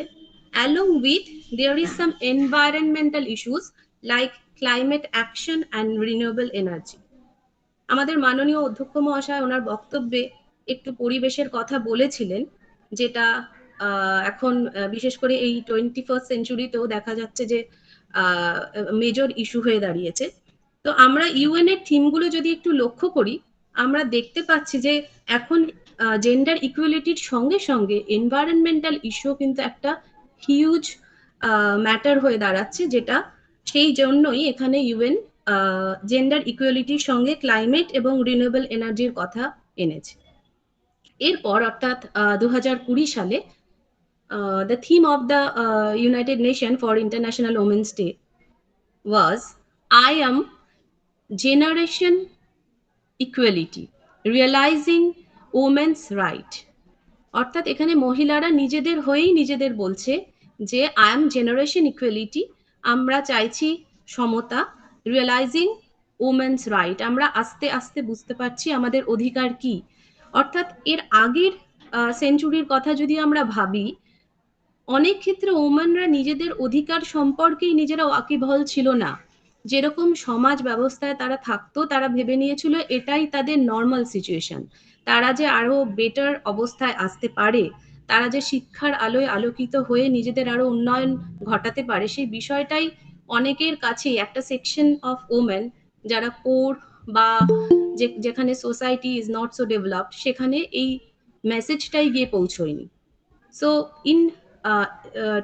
along with there is some environmental issues like climate action and renewable energy. আমাদের মাননীয় অধ্যক্ষ মহাশয় ওনার বক্তব্যে একটু পরিবেশের কথা বলেছিলেন, যেটা এখন বিশেষ করে এই 21st সেঞ্চুরিতেও দেখা যাচ্ছে যে মেজর ইস্যু হয়ে দাঁড়িয়েছে। তো আমরা ইউএন এর থিমগুলো যদি একটু লক্ষ্য করি, আমরা দেখতে পাচ্ছি যে এখন জেন্ডার ইকুয়ালিটির সঙ্গে সঙ্গে এনভায়রনমেন্টাল ইস্যু কিন্তু একটা হিউজ ম্যাটার হয়ে দাঁড়াচ্ছে, যেটা সেই জন্যই এখানে ইউএন জেন্ডার ইকুয়ালিটির সঙ্গে ক্লাইমেট এবং রিনিউয়েবল এনার্জির কথা এনেছে। এরপর অর্থাৎ 2020 সালে the theme of the United Nations for International Women's Day was I am Generation Equality, Realizing Women's Right. অর্থাৎ এখানে মহিলারা নিজেদের হয়েই নিজেদের বলছে যে আই এম জেনারেশন ইকুয়ালিটি, আমরা চাইছি সমতা, রিয়েলাইজিং ওমেন্স রাইট, আমরা আস্তে আস্তে বুঝতে পারছি আমাদের অধিকার কি। অর্থাৎ এর আগের সেঞ্চুরির কথা যদি আমরা ভাবি, অনেক ক্ষেত্রে ওমেনরা নিজেদের অধিকার সম্পর্কেই নিজেরা ওয়াকিবহাল ছিল না। যেরকম সমাজ ব্যবস্থায় তারা থাকতো, তারা ভেবে নিয়েছিল এটাই তাদের নর্মাল সিচুয়েশন, তারা যে আরো বেটার অবস্থায় আসতে পারে, তারা যে শিক্ষার আলোয় আলোকিত হয়ে নিজেদের আরো উন্নয়ন ঘটাতে পারে, সেই বিষয়টাই অনেকের কাছে একটা সেকশন অফ ওমেন যারা পোর বা যেখানে society is not so developed, সেখানে এই মেসেজটাই গিয়ে পৌঁছয়নি। সো ইন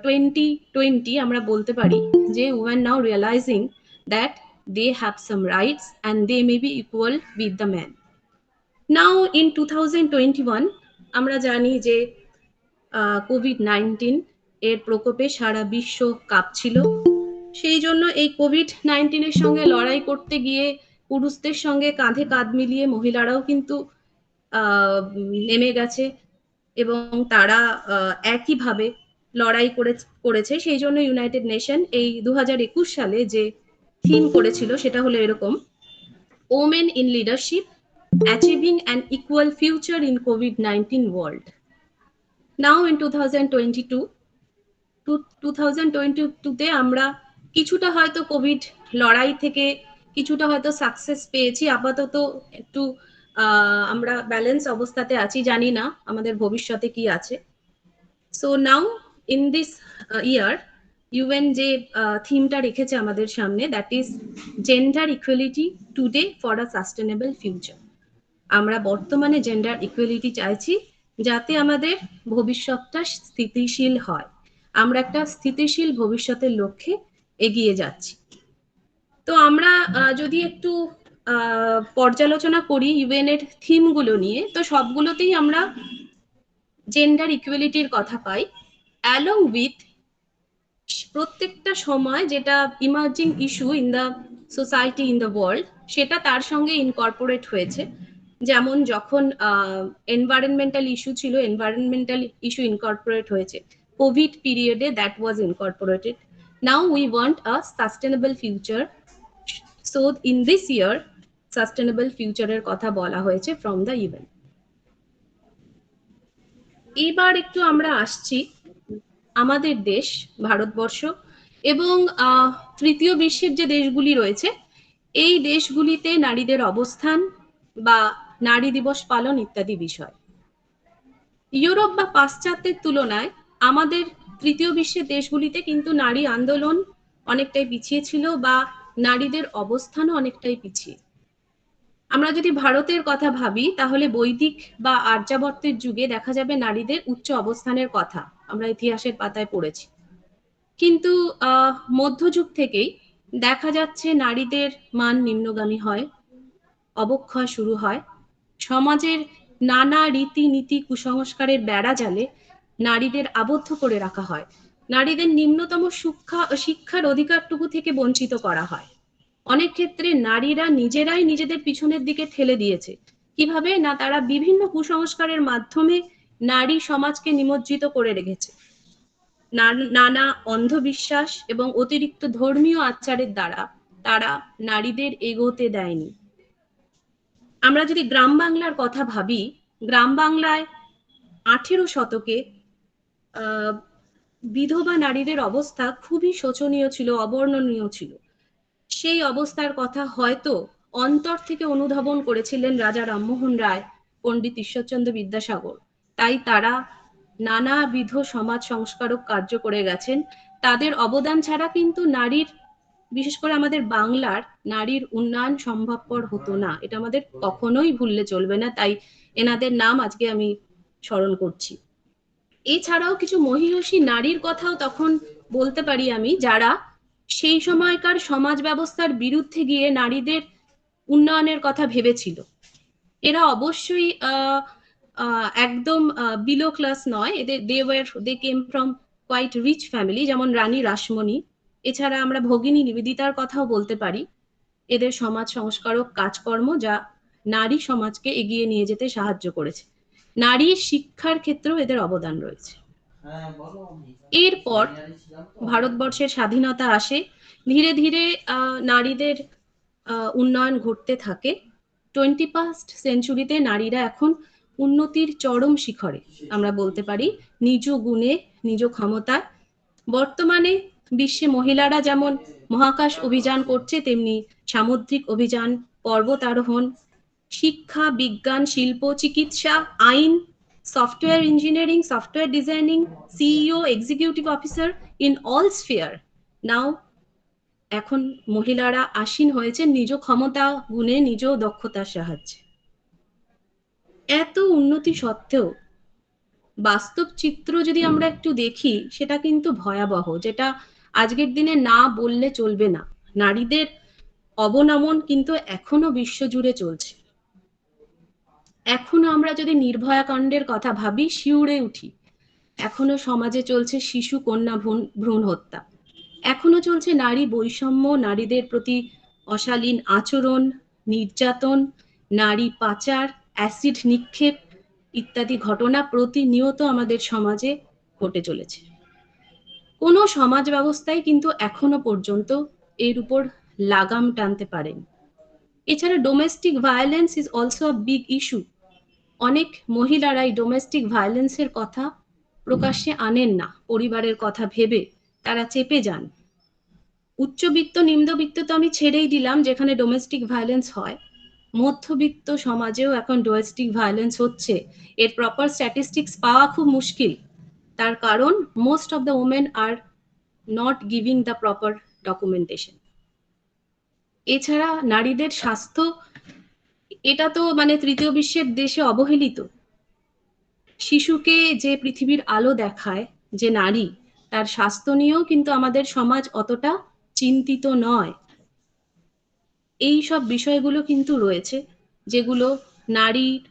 2020 আমরা বলতে পারি যে women now realizing that they have some rights and they may be equal with the men. Now in 2021 আমরা জানি যে কোভিড-19 এর প্রকোপে সারা বিশ্ব কাঁপছিল। সেই জন্য এই কোভিড-19 এর সঙ্গে লড়াই করতে গিয়ে পুরুষদের সঙ্গে কাঁধে কাঁধ মিলিয়ে মহিলারাও কিন্তু নেমে গেছে এবং তারা একইভাবে লড়াই করেছে। সেই জন্য ইউনাইটেড নেশন এই 2021 সালে যে থিম করেছিল সেটা হলো এরকম, women in leadership achieving an equal future in COVID-19 world. Now in 2022 আমরা কিছুটা হয়তো কোভিড লড়াই থেকে কিছুটা হয়তো সাকসেস পেয়েছি, আপাতত একটু আমরা ব্যালেন্স অবস্থাতে আছি, জানি না আমাদের ভবিষ্যতে কি আছে। So now in this year UN যে থিমটা রেখেছে আমাদের সামনে, that is gender equality today for a sustainable future. আমরা বর্তমানে জেন্ডার ইকুয়ালিটি চাইছি যাতে আমাদের ভবিষ্যৎটা স্থিতিশীল হয়, আমরা একটা স্থিতিশীল ভবিষ্যতের লক্ষ্যে এগিয়ে যাচ্ছি। তো আমরা যদি একটু পর্যালোচনা করি ইউএন এর থিমগুলো নিয়ে, তো সবগুলোতেই আমরা জেন্ডার ইকুয়ালিটির কথা পাই, অ্যালং উইথ প্রত্যেকটা সময় যেটা emerging issue in the society in the world সেটা তার সঙ্গে ইনকর্পোরেট হয়েছে। যেমন যখন এনভায়রনমেন্টাল ইস্যু ছিল, এনভায়রনমেন্টাল ইস্যু ইনকর্পোরেট হয়েছে, কোভিড পিরিয়ডে that was incorporated. Now we want a sustainable future, so in this year sustainable ফিউচারের কথা বলা হয়েছে ফ্রম দ্য ইউএন। এবার একটু আমরা আসছি আমাদের দেশ ভারতবর্ষ এবং তৃতীয় বিশ্বের যে দেশগুলি রয়েছে, এই দেশগুলিতে নারীদের অবস্থান বা নারী দিবস পালন ইত্যাদি বিষয়। ইউরোপ বা পাশ্চাত্যের তুলনায় আমাদের তৃতীয় বিশ্বের দেশগুলিতে কিন্তু নারী আন্দোলন অনেকটাই পিছিয়ে ছিল বা নারীদের অবস্থানও অনেকটাই পিছিয়ে। আমরা যদি ভারতের কথা ভাবি তাহলে বৈদিক বা আর্যাবর্তের যুগে দেখা যাবে নারীদের উচ্চ অবস্থানের কথা আমরা ইতিহাসের পাতায় পড়েছি, কিন্তু মধ্যযুগ থেকেই দেখা যাচ্ছে নারীদের মান নিম্নগামী হয়, অবক্ষয় শুরু হয়, সমাজের নানা রীতিনীতি কুসংস্কারের বেড়া জালে নারীদের আবদ্ধ করে রাখা হয়, নারীদের নিম্নতম শিক্ষার অধিকারটুকু থেকে বঞ্চিত করা হয়। অনেক ক্ষেত্রে নারীরা নিজেরাই নিজেদের পিছনের দিকে ঠেলে দিয়েছে। কিভাবে না, তারা বিভিন্ন কুসংস্কারের মাধ্যমে নারী সমাজকে নিমজ্জিত করে রেখেছে। নানা অন্ধবিশ্বাস এবং অতিরিক্ত ধর্মীয় আচারের দ্বারা তারা নারীদের এগোতে দেয়নি। আমরা যদি গ্রাম বাংলার কথা ভাবি, গ্রাম বাংলায় 18 শতকে বিধবা নারীদের অবস্থা খুবই শোচনীয় ছিল, অবর্ণনীয় ছিল। সেই অবস্থার কথা হয়তো অন্তর থেকে অনুধাবন করেছিলেন রাজা রামমোহন রায়, পণ্ডিত ঈশ্বরচন্দ্র বিদ্যাসাগর। তাই তারা নানাবিধ সমাজ সংস্কারক কার্য করে গেছেন। তাদের অবদান ছাড়া কিন্তু নারীর, বিশেষ করে আমাদের বাংলার নারীর উন্নয়ন সম্ভবপর হতো না। এটা আমাদের কখনোই ভুললে চলবে না। তাই এনাদের নাম আজকে আমি স্মরণ করছি। এছাড়াও কিছু মহিয়সী নারীর কথাও তখন বলতে পারি আমি, যারা সেই সময়কার সমাজ ব্যবস্থার বিরুদ্ধে গিয়ে নারীদের উন্নয়নের কথা ভেবেছিল। এরা অবশ্যই একদম বিলো ক্লাস নয়, they came from quite rich family, যেমন রানী রাসমণি। এছাড়া আমরা ভগিনী নিবেদিতার কথাও বলতে পারি। এদের সমাজ সংস্কারক কাজকর্ম যা নারী সমাজকে এগিয়ে নিয়ে যেতে সাহায্য করেছে। নারীর শিক্ষার ক্ষেত্রেও এদের অবদান রয়েছে। এরপর ভারতবর্ষের স্বাধীনতা আসে, ধীরে ধীরে নারীদের উন্নয়ন ঘটতে থাকে। 21st সেঞ্চুরিতে নারীরা এখন উন্নতির চরম শিখরে, আমরা বলতে পারি, নিজ গুণে নিজ ক্ষমতায়। বর্তমানে বিশ্বে মহিলারা যেমন মহাকাশ অভিযান করছে, তেমনি সামুদ্রিক অভিযান, পর্বত আরোহণ, শিক্ষা, বিজ্ঞান, শিল্প, চিকিৎসা, আইন, software engineering, software designing, CEO, executive officer, in all sphere now এখন মহিলারা আসীন হয়েছে নিজ ক্ষমতা গুণে, নিজ দক্ষতার সাহায্যে। এত উন্নতি সত্ত্বেও বাস্তব চিত্র যদি আমরা একটু দেখি, সেটা কিন্তু ভয়াবহ, যেটা আজকের দিনে না বললে চলবে না। নারীদের অবনমন কিন্তু এখনো বিশ্বজুড়ে চলছে। এখনো আমরা যদি নির্ভয়া কাণ্ডের কথা ভাবি, শিউরে উঠি। এখনো সমাজে চলছে শিশু কন্যা ভ্রূণ হত্যা, এখনো চলছে নারী বৈষম্য, নারীদের প্রতি অশালীন আচরণ, নির্যাতন, নারী পাচার, অ্যাসিড নিক্ষেপ ইত্যাদি ঘটনা প্রতিনিয়ত আমাদের সমাজে ঘটে চলেছে। কোনো সমাজ ব্যবস্থায় কিন্তু এখনো পর্যন্ত এর উপর লাগাম টানতে পারেন। এছাড়া domestic violence is also a big issue. অনেক মহিলারা এই ডোমেস্টিক ভায়োলেন্সের কথা প্রকাশ্যে আনেন না, পরিবারের কথা ভেবে তারা চেপে যান। উচ্চবিত্ত নিম্নবিত্ত তো আমি ছেড়েই দিলাম, যেখানে ডোমেস্টিক ভায়োলেন্স হয়, মধ্যবিত্ত সমাজেও এখন ডোমেস্টিক ভায়োলেন্স হচ্ছে। এর প্রপার স্ট্যাটিস্টিক্স পাওয়া খুব মুশকিল, তার কারণ most of the women are not giving the proper documentation. এছাড়া নারীদের স্বাস্থ্য, এটা তো মানে তৃতীয় বিশ্বের দেশে অবহেলিত। শিশুকে যে পৃথিবীর আলো দেখায় যে নারী, তার স্বাস্থ্য নিয়েও কিন্তু আমাদের সমাজ অতটা চিন্তিত নয়। এই সব বিষয়গুলো কিন্তু রয়েছে, যেগুলো নারীর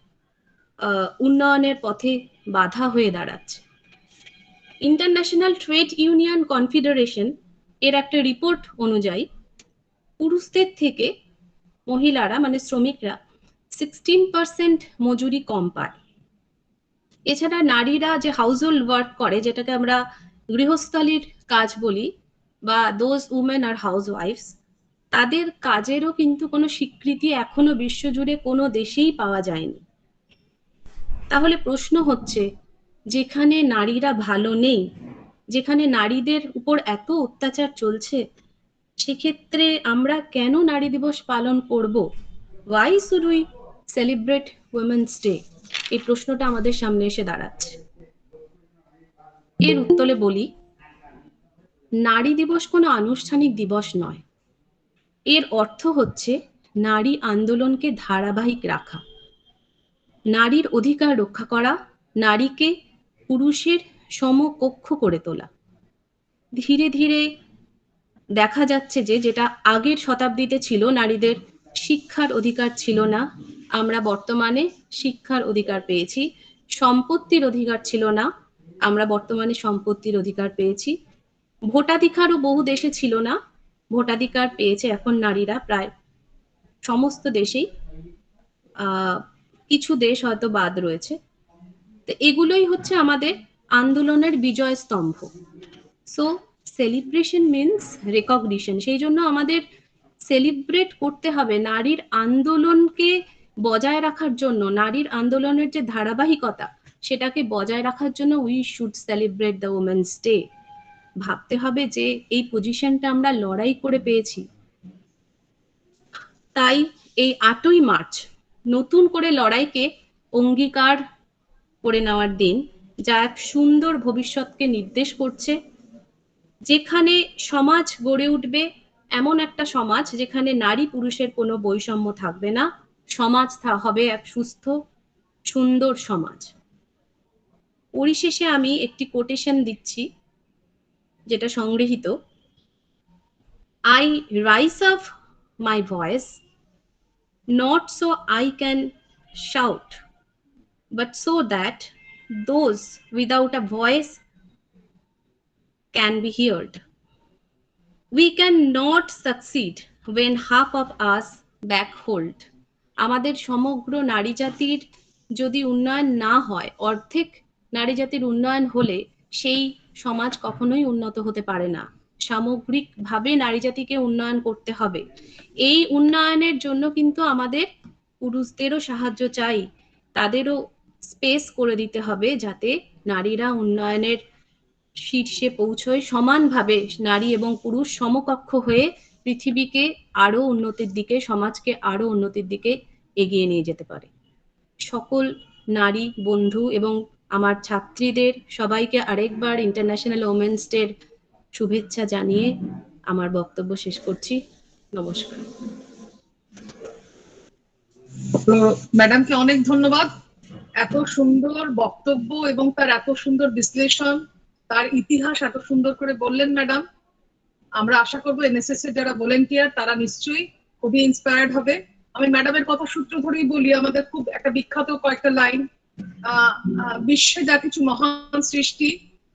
উন্নয়নের পথে বাধা হয়ে দাঁড়াচ্ছে। ইন্টারন্যাশনাল ট্রেড ইউনিয়ন কনফেডারেশন এর একটা রিপোর্ট অনুযায়ী পুরুষদের থেকে মহিলারা মানে শ্রমিকরা 16% মজুরি কম পায়। এছাড়া নারীরা যে হাউসহোল্ড ওয়ার্ক করে, যেটাকে আমরা গৃহস্থালির কাজ বলি, বা those women are house wives, তাদের কাজেরও কিন্তু কোনো স্বীকৃতি এখনো বিশ্বজুড়ে কোনো দেশেই পাওয়া যায়নি। তাহলে প্রশ্ন হচ্ছে, যেখানে নারীরা ভালো নেই, যেখানে নারীদের উপর এত অত্যাচার চলছে, সেক্ষেত্রে আমরা কেন নারী দিবস পালন করব? Why should we celebrate Women's Day? এই প্রশ্নটা আমাদের সামনে এসে দাঁড়াচ্ছে। এর উত্তরে বলি, নারী দিবস কোনো আনুষ্ঠানিক দিবস নয়। এর অর্থ হচ্ছে নারী আন্দোলনকে ধারাবাহিক রাখা, নারীর অধিকার রক্ষা করা, নারীকে পুরুষের সমকক্ষ করে তোলা। ধীরে ধীরে দেখা যাচ্ছে যে যেটা আগের শতাব্দীতে ছিল, নারীদের শিক্ষার অধিকার ছিল না, আমরা বর্তমানে শিক্ষার অধিকার পেয়েছি। সম্পত্তির অধিকার ছিল না, আমরা বর্তমানে সম্পত্তির অধিকার পেয়েছি। ভোটাধিকারও বহু দেশে ছিল না, ভোটাধিকার পেয়েছে এখন নারীরা প্রায় সমস্ত দেশেই, কিছু দেশ হয়তো বাদ রয়েছে। তো এগুলোই হচ্ছে আমাদের আন্দোলনের বিজয় স্তম্ভ। So celebration means recognition. সেই জন্য আমাদের সেলিব্রেট করতে হবে নারীর আন্দোলনকে বজায় রাখার জন্য, নারীর আন্দোলনের যে ধারাবাহিকতা সেটাকে বজায় রাখার জন্য we should celebrate the women's day. ভাবতে হবে যে এই পজিশনটা আমরা লড়াই করে পেয়েছি, তাই এই 8ই মার্চ নতুন করে লড়াইকে অঙ্গীকার করে নেওয়ার দিন, যা এক সুন্দর ভবিষ্যৎকে নির্দেশ করছে, যেখানে সমাজ গড়ে উঠবে এমন একটা সমাজ যেখানে নারী পুরুষের কোনো বৈষম্য থাকবে না, সমাজ হবে এক সুস্থ সুন্দর সমাজ। পরিশেষে আমি একটি কোটেশন দিচ্ছি যেটা সংগৃহীত। I rise up my voice not so I can shout, but so that those without a voice can be heard. We cannot succeed when half of us back hold. আমাদের সমগ্র নারী জাতির যদি উন্নয়ন না হয়, অর্ধেক নারী জাতির উন্নয়ন হলে সেই সমাজ কখনোই উন্নত হতে পারে না। সামগ্রিকভাবে নারী জাতিকে উন্নয়ন করতে হবে। এই উন্নয়নের জন্য কিন্তু আমাদের পুরুষদেরও সাহায্য চাই, তাদেরও স্পেস করে দিতে হবে যাতে নারীরা উন্নয়নের শীর্ষে পৌঁছয়, সমানভাবে নারী এবং পুরুষ সমকক্ষ হয়ে পৃথিবীকে আরো উন্নতির দিকে, সমাজকে আরো উন্নতির দিকে এগিয়ে নিয়ে যেতে পারে। সকল নারী বন্ধু এবং আমার ছাত্রীদের সবাইকে আরেকবার ইন্টারন্যাশনাল ওমেন্স ডের শুভেচ্ছা জানিয়ে আমার বক্তব্য শেষ করছি। নমস্কার। তো ম্যাডামকে অনেক ধন্যবাদ, এত সুন্দর বক্তব্য এবং তার এত সুন্দর বিশ্লেষণ, তার ইতিহাস এত সুন্দর করে বললেন ম্যাডাম। আমরা আশা করবো এনএসএস এর যারা ভলেন্টিয়ার তারা নিশ্চয়ই খুবই ইন্সপায়ার্ড হবে। আমি ম্যাডামের কথা সূত্র ধরেই বলি, আমাদের খুব একটা বিখ্যাত কয়েকটা লাইন, বিশ্বে যা কিছু মহান সৃষ্টি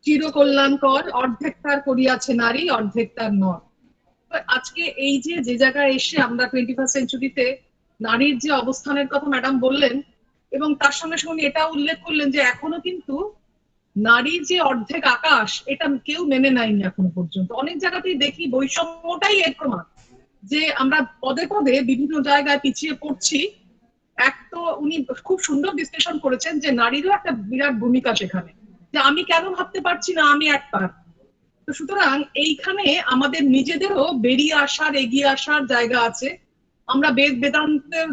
চিরকল্যাণকর, অর্ধেক তার করিয়াছে নারী, অর্ধেক তার নর। আজকে এই যে জায়গায় এসে আমরা 21st সেঞ্চুরিতে নারীর যে অবস্থানের কথা ম্যাডাম বললেন, এবং তার সঙ্গে সঙ্গে এটা উল্লেখ করলেন যে এখনো কিন্তু নারীর যে অর্ধেক আকাশ এটা কেউ মেনে নেয়নি এখনো পর্যন্ত। অনেক জায়গাতেই দেখি বৈষম্যটাই এর প্রমাণ যে আমরা পদে পদে বিভিন্ন জায়গায় পিছিয়ে পড়ছি। এক তো উনি খুব সুন্দর বিশ্লেষণ করেছেন যে নারীরও একটা বিরাট ভূমিকা সেখানে, যে আমি কেন ভাবতে পারছি না আমি একবার। তো সুতরাং এইখানে আমাদের নিজেদেরও বেরিয়ে আসার, এগিয়ে আসার জায়গা আছে। আমরা বেদান্তের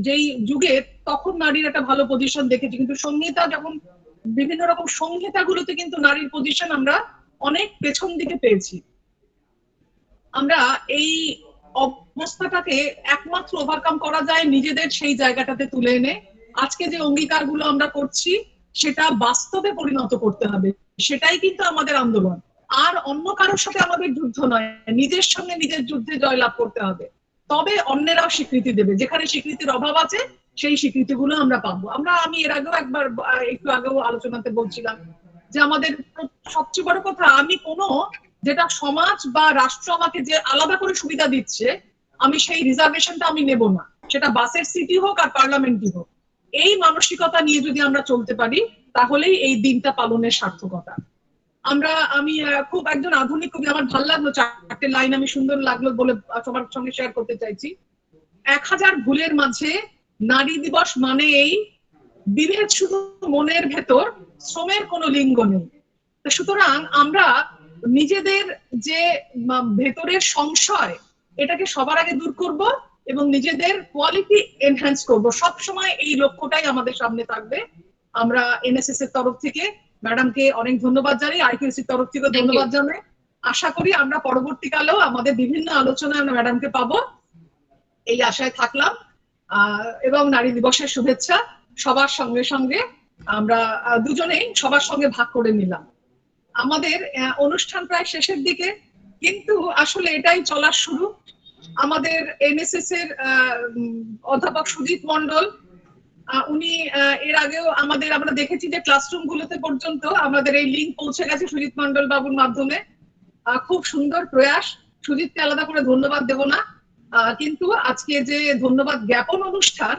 যেই যুগে তখন নারীর একটা ভালো পজিশন দেখেছি, কিন্তু সংহিতা যখন বিভিন্ন রকম সংহিতাগুলোতে কিন্তু নারীর পজিশন আমরা অনেক পেছন দিকে পেয়েছি। আমরা এই অবস্থাটাকে একমাত্র ওভারকাম করা যায় নিজেদের সেই জায়গাটাতে তুলে এনে আজকে যে অঙ্গীকারগুলো আমরা করছি সেটা বাস্তবে পরিণত করতে হবে। সেটাই কিন্তু আমাদের আন্দোলন, আর অন্য কারোর সাথে আমাদের যুদ্ধ নয়, নিজের সঙ্গে নিজের যুদ্ধে জয়লাভ করতে হবে। তবে অন্যেরাও স্বীকৃতি দেবে, যেখানে স্বীকৃতির অভাব আছে সেই স্বীকৃতিগুলো আমরা পাবো। আমি এর আগেও একটু আগেও আলোচনাতে বলছিলাম যে আমাদের সবচেয়ে বড় কথা, আমি কোনো যেটা সমাজ বা রাষ্ট্র আমাকে যে আলাদা করে সুবিধা দিচ্ছে আমি সেই রিজার্ভেশনটা আমি নেব না, সেটা বাসের সিটি হোক আর পার্লামেন্টই হোক। এই মানসিকতা নিয়ে যদি আমরা চলতে পারি তাহলেই এই দিনটা পালনের সার্থকতা। আমি খুব একজন আধুনিক কবি, আমার ভালো লাগলো চারটে লাইন, আমি সুন্দর লাগলো বলে সবার সঙ্গে শেয়ার করতে চাইছি। 1000 ভুলের মাঝে নারী দিবস মানে এই বিভেদ শুধু মনের ভেতর, শ্রমের কোনো লিঙ্গ নেই। সুতরাং আমরা নিজেদের যে ভেতরের সংশয় এটাকে সবার আগে দূর করব এবং নিজেদের কোয়ালিটি এনহ্যান্স করব। সবসময় এই লক্ষ্যটাই আমাদের সামনে থাকবে। আমরা এনএসএস এর তরফ থেকে ম্যাডামকে অনেক ধন্যবাদ জানাই, আইকিউএসি ধন্যবাদ জানাই। আশা করি আমরা পরবর্তীকালেও আমাদের বিভিন্ন আলোচনায় আমরা ম্যাডামকে পাবো, এই আশায় থাকলাম। এবং নারী দিবসের শুভেচ্ছা সবার সঙ্গে সঙ্গে আমরা দুজনেই সবার সঙ্গে ভাগ করে নিলাম। আমাদের অনুষ্ঠান প্রায় শেষের দিকে, কিন্তু আসলে এটাই চলার শুরু। আমাদের এনএসএস এর অধ্যাপক সুজিত মন্ডল, উনি এর আগেও আমরা দেখেছি যে ক্লাসরুম গুলোতে পর্যন্ত আমাদের এই লিঙ্ক পৌঁছে গেছে সুজিত মন্ডল বাবুর মাধ্যমে। খুব সুন্দর প্রয়াস, সুজিতকে আলাদা করে ধন্যবাদ দেব না, কিন্তু আজকে যে ধন্যবাদ জ্ঞাপন অনুষ্ঠান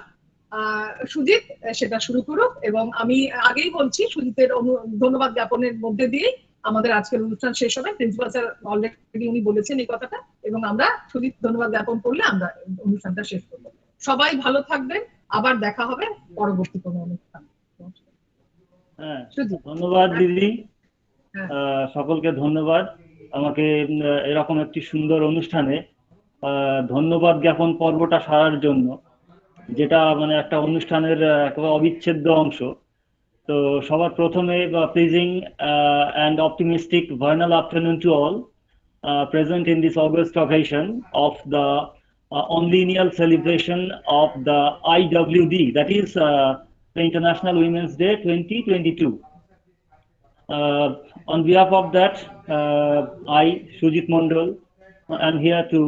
সুজিত সেটা শুরু করুক, এবং আমি আগেই বলছি সুজিতের ধন্যবাদ জ্ঞাপনের মধ্যে দিয়ে আমাদের আজকের অনুষ্ঠান শেষ হবে। প্রিন্সিপাল স্যার অলরেডি উনি বলেছেন এই কথাটা, এবং আমরা সুজিত ধন্যবাদ জ্ঞাপন করলে আমরা অনুষ্ঠানটা শেষ করবো। সবাই ভালো থাকবেন, আবার দেখা হবে পরবর্তী কোনো অনুষ্ঠান। হ্যাঁ, ধন্যবাদ দিদি। হ্যাঁ। সকলকে ধন্যবাদ আমাকে এরকম একটি সুন্দর অনুষ্ঠানে ধন্যবাদ জ্ঞাপন পর্বটা সারার জন্য, যেটা মানে একটা অনুষ্ঠানের একেবারে অবিচ্ছেদ্য অংশ। তো সবার প্রথমে pleasing and optimistic vernal afternoon to all present in this August occasion of the onlineal celebration of the IWD, that is the International Women's Day 2022. On behalf of that, I, Sujit Mondal, am here to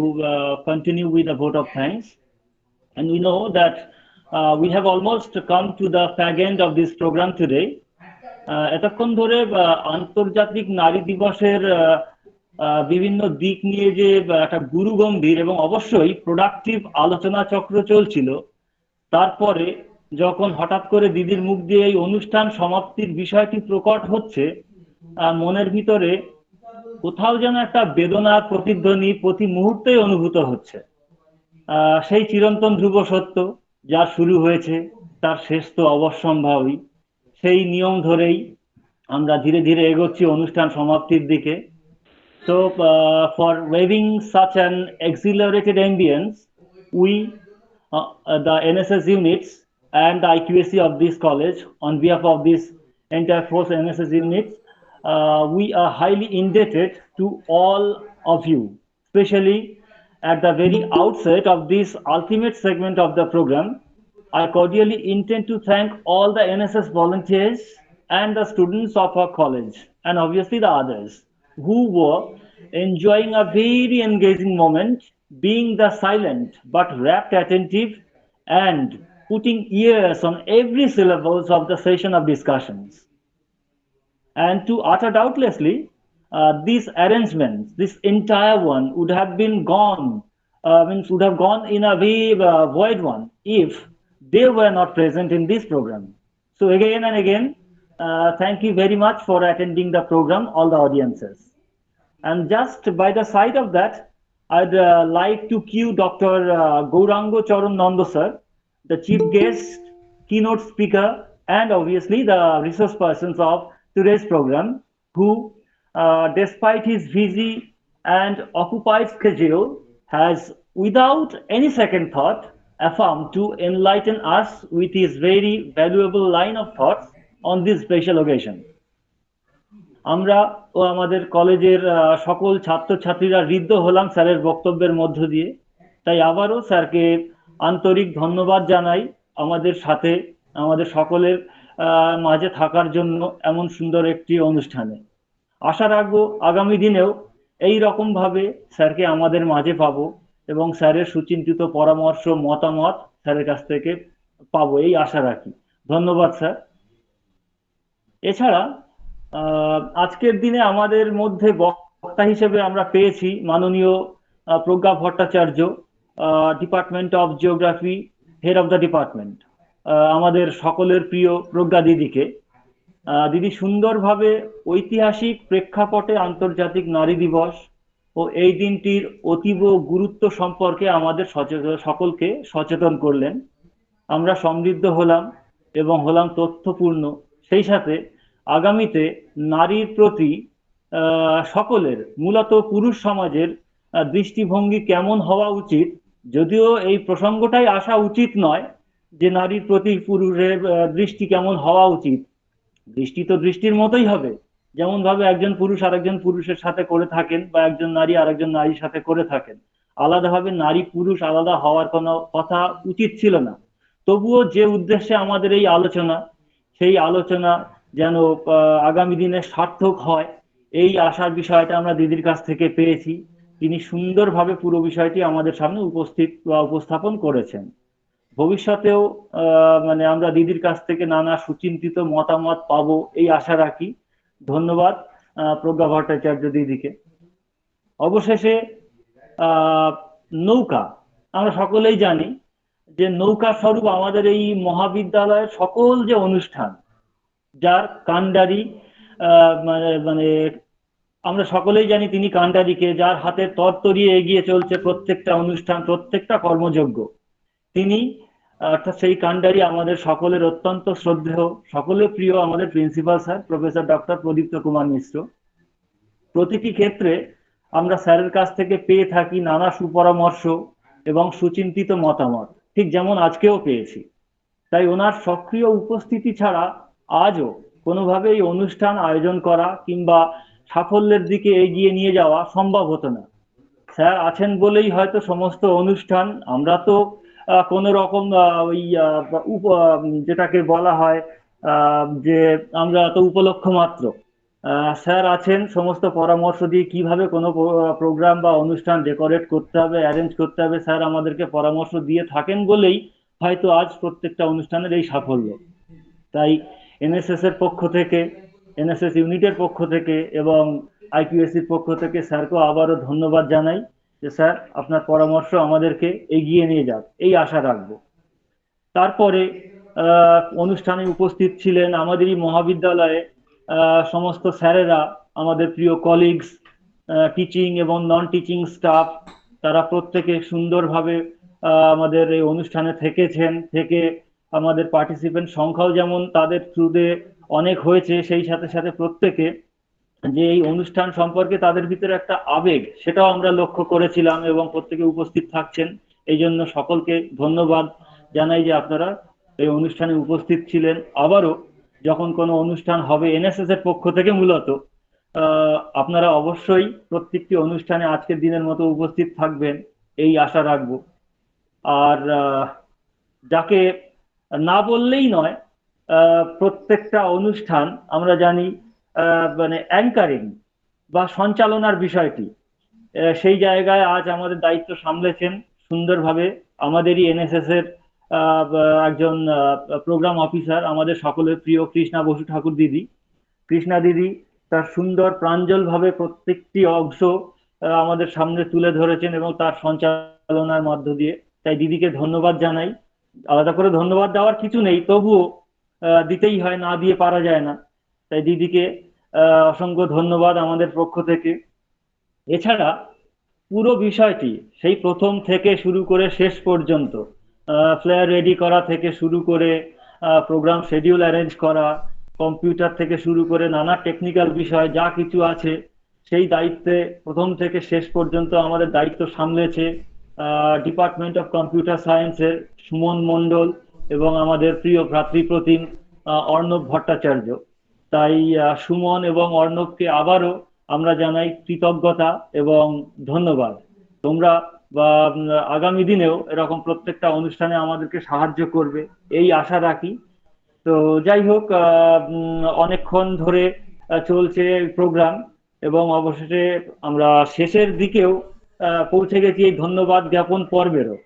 continue with a vote of thanks. And we know that we have almost come to the fag end of this program today. এতক্ষণ ধরে আন্তর্জাতিক নারী দিবসের বিভিন্ন দিক নিয়ে যে একটা গুরুগম্ভীর এবং অবশ্যই প্রোডাক্টিভ আলোচনা চক্র চলছিল, তারপরে যখন হঠাৎ করে দিদির মুখ দিয়ে এই অনুষ্ঠান সমাপ্তির বিষয়টি প্রকট হচ্ছে, মনের ভিতরে কোথাও যেন একটা বেদনার প্রতিধ্বনি প্রতি মুহূর্তেই অনুভূত হচ্ছে। সেই চিরন্তন ধ্রুব সত্য, যা শুরু হয়েছে তার শেষ তো অবশ্যম্ভাবী। সেই নিয়ম ধরেই আমরা ধীরে ধীরে এগোচ্ছি অনুষ্ঠান সমাপ্তির দিকে। So for waving such an exhilarated ambience, we the NSS units and the IQAC of this college, on behalf of this entire force NSS units, we are highly indebted to all of you, especially at the very outset of this ultimate segment of the program. I cordially intend to thank all the NSS volunteers and the students of our college, and obviously the others, who were enjoying a very engaging moment, being the silent but rapt attentive and putting ears on every syllables of the session of discussions. And to utter doubtlessly, these arrangements, this entire one would have been gone, would have gone in a very void one if they were not present in this program. So again and again, thank you very much for attending the program, all the audiences. And just by the side of that, I'd like to cue Dr. Gourango Charan Nando sir, the chief guest, keynote speaker, and obviously the resource persons of today's program, who, despite his busy and occupied schedule, has, without any second thought, affirmed to enlighten us with his very valuable line of thoughts on this special occasion. আমরা ও আমাদের কলেজের সকল ছাত্রছাত্রীরা ঋদ্ধ হলাম স্যারের বক্তব্যের মধ্য দিয়ে। তাই আবারও স্যারকে আন্তরিক ধন্যবাদ জানাই আমাদের সাথে, আমাদের সকলের মাঝে থাকার জন্য এমন সুন্দর একটি অনুষ্ঠানে। আশা রাখবো আগামী দিনেও এই রকম ভাবে স্যারকে আমাদের মাঝে পাবো এবং স্যারের সুচিন্তিত পরামর্শ, মতামত স্যারের কাছ থেকে পাবো, এই আশা রাখি। ধন্যবাদ স্যার। এছাড়া আজকের দিনে আমাদের মধ্যে বক্তা হিসেবে আমরা পেয়েছি মাননীয় Pragya Bhattacharya, department of geography, head of the department, আমাদের সকলের প্রিয় প্রজ্ঞা দিদিকে। দিদি সুন্দরভাবে ঐতিহাসিক প্রেক্ষাপটে আন্তর্জাতিক নারী দিবস ও এই দিনটির অতীব গুরুত্ব সম্পর্কে আমাদের সকলকে সচেতন করলেন। আমরা সমৃদ্ধ হলাম এবং হলাম তথ্যপূর্ণ। সেই সাথে আগামীতে নারীর প্রতি সকলের, মূলত পুরুষ সমাজের দৃষ্টিভঙ্গি কেমন হওয়া উচিত, যদিও এই প্রসঙ্গটাই আসা উচিত নয় যে নারীর প্রতি পুরুষের দৃষ্টি কেমন হওয়া উচিত। দৃষ্টি তো দৃষ্টির মতোই হবে, যেমন ভাবে একজন পুরুষ আরেকজন পুরুষের সাথে করে থাকেন বা একজন নারী আরেকজন নারীর সাথে করে থাকেন। আলাদাভাবে নারী পুরুষ আলাদা হওয়ার কোনো কথা উচিত ছিল না। তবুও যে উদ্দেশ্যে আমাদের এই আলোচনা, সেই আলোচনা যেন আগামী দিনে সার্থক হয়, এই আশার বিষয়টা আমরা দিদির কাছ থেকে পেয়েছি। তিনি সুন্দরভাবে পুরো বিষয়টি আমাদের সামনে উপস্থাপন করেছেন। ভবিষ্যতেও মানে আমরা দিদির কাছ থেকে নানা সুচিন্তিত মতামত পাবো, এই আশা রাখি। ধন্যবাদ প্রজ্ঞা ভট্টাচার্য দিদিকে। অবশেষে নৌকা, আমরা সকলেই জানি যে নৌকা স্বরূপ আমাদের এই মহাবিদ্যালয়ের সকল যে অনুষ্ঠান, যার কাণ্ডারি মানে আমরা সকলেই জানি তিনি কাণ্ডারিকে, যার হাতে তরতরিয়ে এগিয়ে চলছে প্রত্যেকটা অনুষ্ঠান, প্রত্যেকটা কর্মযজ্ঞ, তিনি অর্থাৎ সেই কাণ্ডারি আমাদের সকলের অত্যন্ত শ্রদ্ধেয়, সকলের প্রিয় আমাদের প্রিন্সিপাল স্যার প্রফেসর ডক্টর প্রদীপ্ত কুমার মিশ্র। প্রতিটি ক্ষেত্রে আমরা স্যারের কাছ থেকে পেয়ে থাকি নানা সুপরামর্শ এবং সুচিন্তিত মতামত, ঠিক যেমন আজকেও পেয়েছি। তাই ওনার সক্রিয় উপস্থিতি ছাড়া আজও কোনোভাবে এই অনুষ্ঠান আয়োজন করা কিংবা সাফল্যের দিকে এগিয়ে নিয়ে যাওয়া সম্ভব হতো না। স্যার আছেন বলেই হয়তো সমস্ত অনুষ্ঠান, আমরা তো কোনো রকম ওই যেটাকে বলা হয় যে আমরা তো উপলক্ষ মাত্র। স্যার আছেন সমস্ত পরামর্শ দিয়ে কিভাবে কোনো প্রোগ্রাম বা অনুষ্ঠান ডেকোরেট করতে হবে, অ্যারেঞ্জ করতে হবে, স্যার আমাদেরকে পরামর্শ দিয়ে থাকেন বলেই হয়তো আজ প্রত্যেকটা অনুষ্ঠানের এই সাফল্য। তাই এনএসএস এর পক্ষ থেকে, এনএসএস ইউনিটের পক্ষ থেকে এবং আইকিউএসির পক্ষ থেকে স্যারকে আবারও ধন্যবাদ জানাই যে স্যার আপনার পরামর্শ আমাদেরকে এগিয়ে নিয়ে যাক, এই আশা রাখবো। তারপরে অনুষ্ঠানে উপস্থিত ছিলেন আমাদেরই মহাবিদ্যালয়ে সমস্ত স্যারেরা, আমাদের প্রিয় কলিগস, টিচিং এবং নন টিচিং স্টাফ, তারা প্রত্যেকে সুন্দরভাবে আমাদের এই অনুষ্ঠানে থেকেছেন, থেকে আমাদের পার্টিসিপেন্ট সংখ্যাও যেমন তাদের থ্রুতে অনেক হয়েছে, সেই সাথে সাথে প্রত্যেকে যে এই অনুষ্ঠান সম্পর্কে তাদের ভিতরে একটা আবেগ, সেটাও আমরা লক্ষ্য করেছিলাম এবং প্রত্যেকে উপস্থিত থাকছেন। এই জন্য সকলকে ধন্যবাদ জানাই যে আপনারা এই অনুষ্ঠানে উপস্থিত ছিলেন। আবারও যখন কোনো অনুষ্ঠান হবে এনএসএস এর পক্ষ থেকে মূলত, আপনারা অবশ্যই প্রত্যেকটি অনুষ্ঠানে আজকের দিনের মতো উপস্থিত থাকবেন, এই আশা রাখবো। আর যাকে না বললেই নয়, প্রত্যেকটা অনুষ্ঠান আমরা জানি মানে অ্যাঙ্কারিং বা সঞ্চালনার বিষয়টি, সেই জায়গায় আজ আমাদের দায়িত্ব সামলেছেন সুন্দরভাবে আমাদেরই এনএসএস এর একজন প্রোগ্রাম অফিসার, আমাদের সকলের প্রিয় কৃষ্ণা বসু ঠাকুর দিদি। কৃষ্ণা দিদি তার সুন্দর প্রাঞ্জল ভাবে প্রত্যেকটি অংশ আমাদের সামনে তুলে ধরেছেন এবং তার সঞ্চালনার মধ্য দিয়ে, তাই দিদিকে ধন্যবাদ জানাই। আলাদা করে ধন্যবাদ দেওয়ার কিছু নেই, তবুও দিতেই হয়, না দিয়ে পারা যায় না, তাই দিদিকে অসংখ্য ধন্যবাদ আমাদের পক্ষ থেকে। এছাড়া পুরো বিষয়টি সেই প্রথম থেকে শুরু করে শেষ পর্যন্ত, ফ্লেয়ার রেডি করা থেকে শুরু করে প্রোগ্রাম শিডিউল অ্যারেঞ্জ করা, কম্পিউটার থেকে শুরু করে নানা টেকনিক্যাল বিষয় যা কিছু আছে, সেই দায়িত্বে প্রথম থেকে শেষ পর্যন্ত আমাদের দায়িত্ব সামলেছে ডিপার্টমেন্ট অফ কম্পিউটার সায়েন্সের সুমন মণ্ডল এবং আমাদের প্রিয় ভ্রাতৃপ্রতিম অর্ণব ভট্টাচার্য। তাই সুমন এবং অর্ণবকে আবারও আমরা জানাই কৃতজ্ঞতা এবং ধন্যবাদ। তোমরা বা আগামী দিনেও এরকম প্রত্যেকটা অনুষ্ঠানে আমাদেরকে সাহায্য করবে, এই আশা রাখি। তো যাই হোক, অনেকক্ষণ ধরে চলছে প্রোগ্রাম এবং অবশেষে আমরা শেষের দিকেও পৌঁছে গেছি এই ধন্যবাদ জ্ঞাপন পর্বেরও।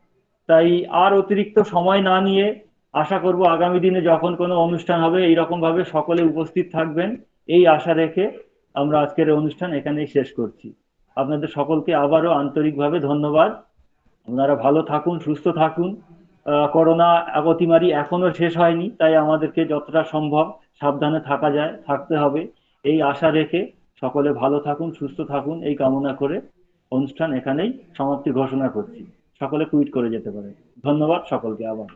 তাই আর অতিরিক্ত সময় না নিয়ে আশা করব আগামী দিনে যখন কোনো অনুষ্ঠান হবে এইরকম ভাবে সকলে উপস্থিত থাকবেন, এই আশা রেখে আমরা আজকের অনুষ্ঠান এখানেই শেষ করছি। আপনাদের সকলকে আবারও আন্তরিকভাবে ধন্যবাদ। আপনারা ভালো থাকুন, সুস্থ থাকুন। করোনা অতিমারি এখনো শেষ হয়নি, তাই আমাদেরকে যতটা সম্ভব সাবধানে থাকা যায় থাকতে হবে, এই আশা রেখে সকলে ভালো থাকুন, সুস্থ থাকুন, এই কামনা করে অনুষ্ঠান এখানেই সমাপ্তি ঘোষণা করছি। সকলে টুইট করে যেতে পারে। ধন্যবাদ সকলকে আবার।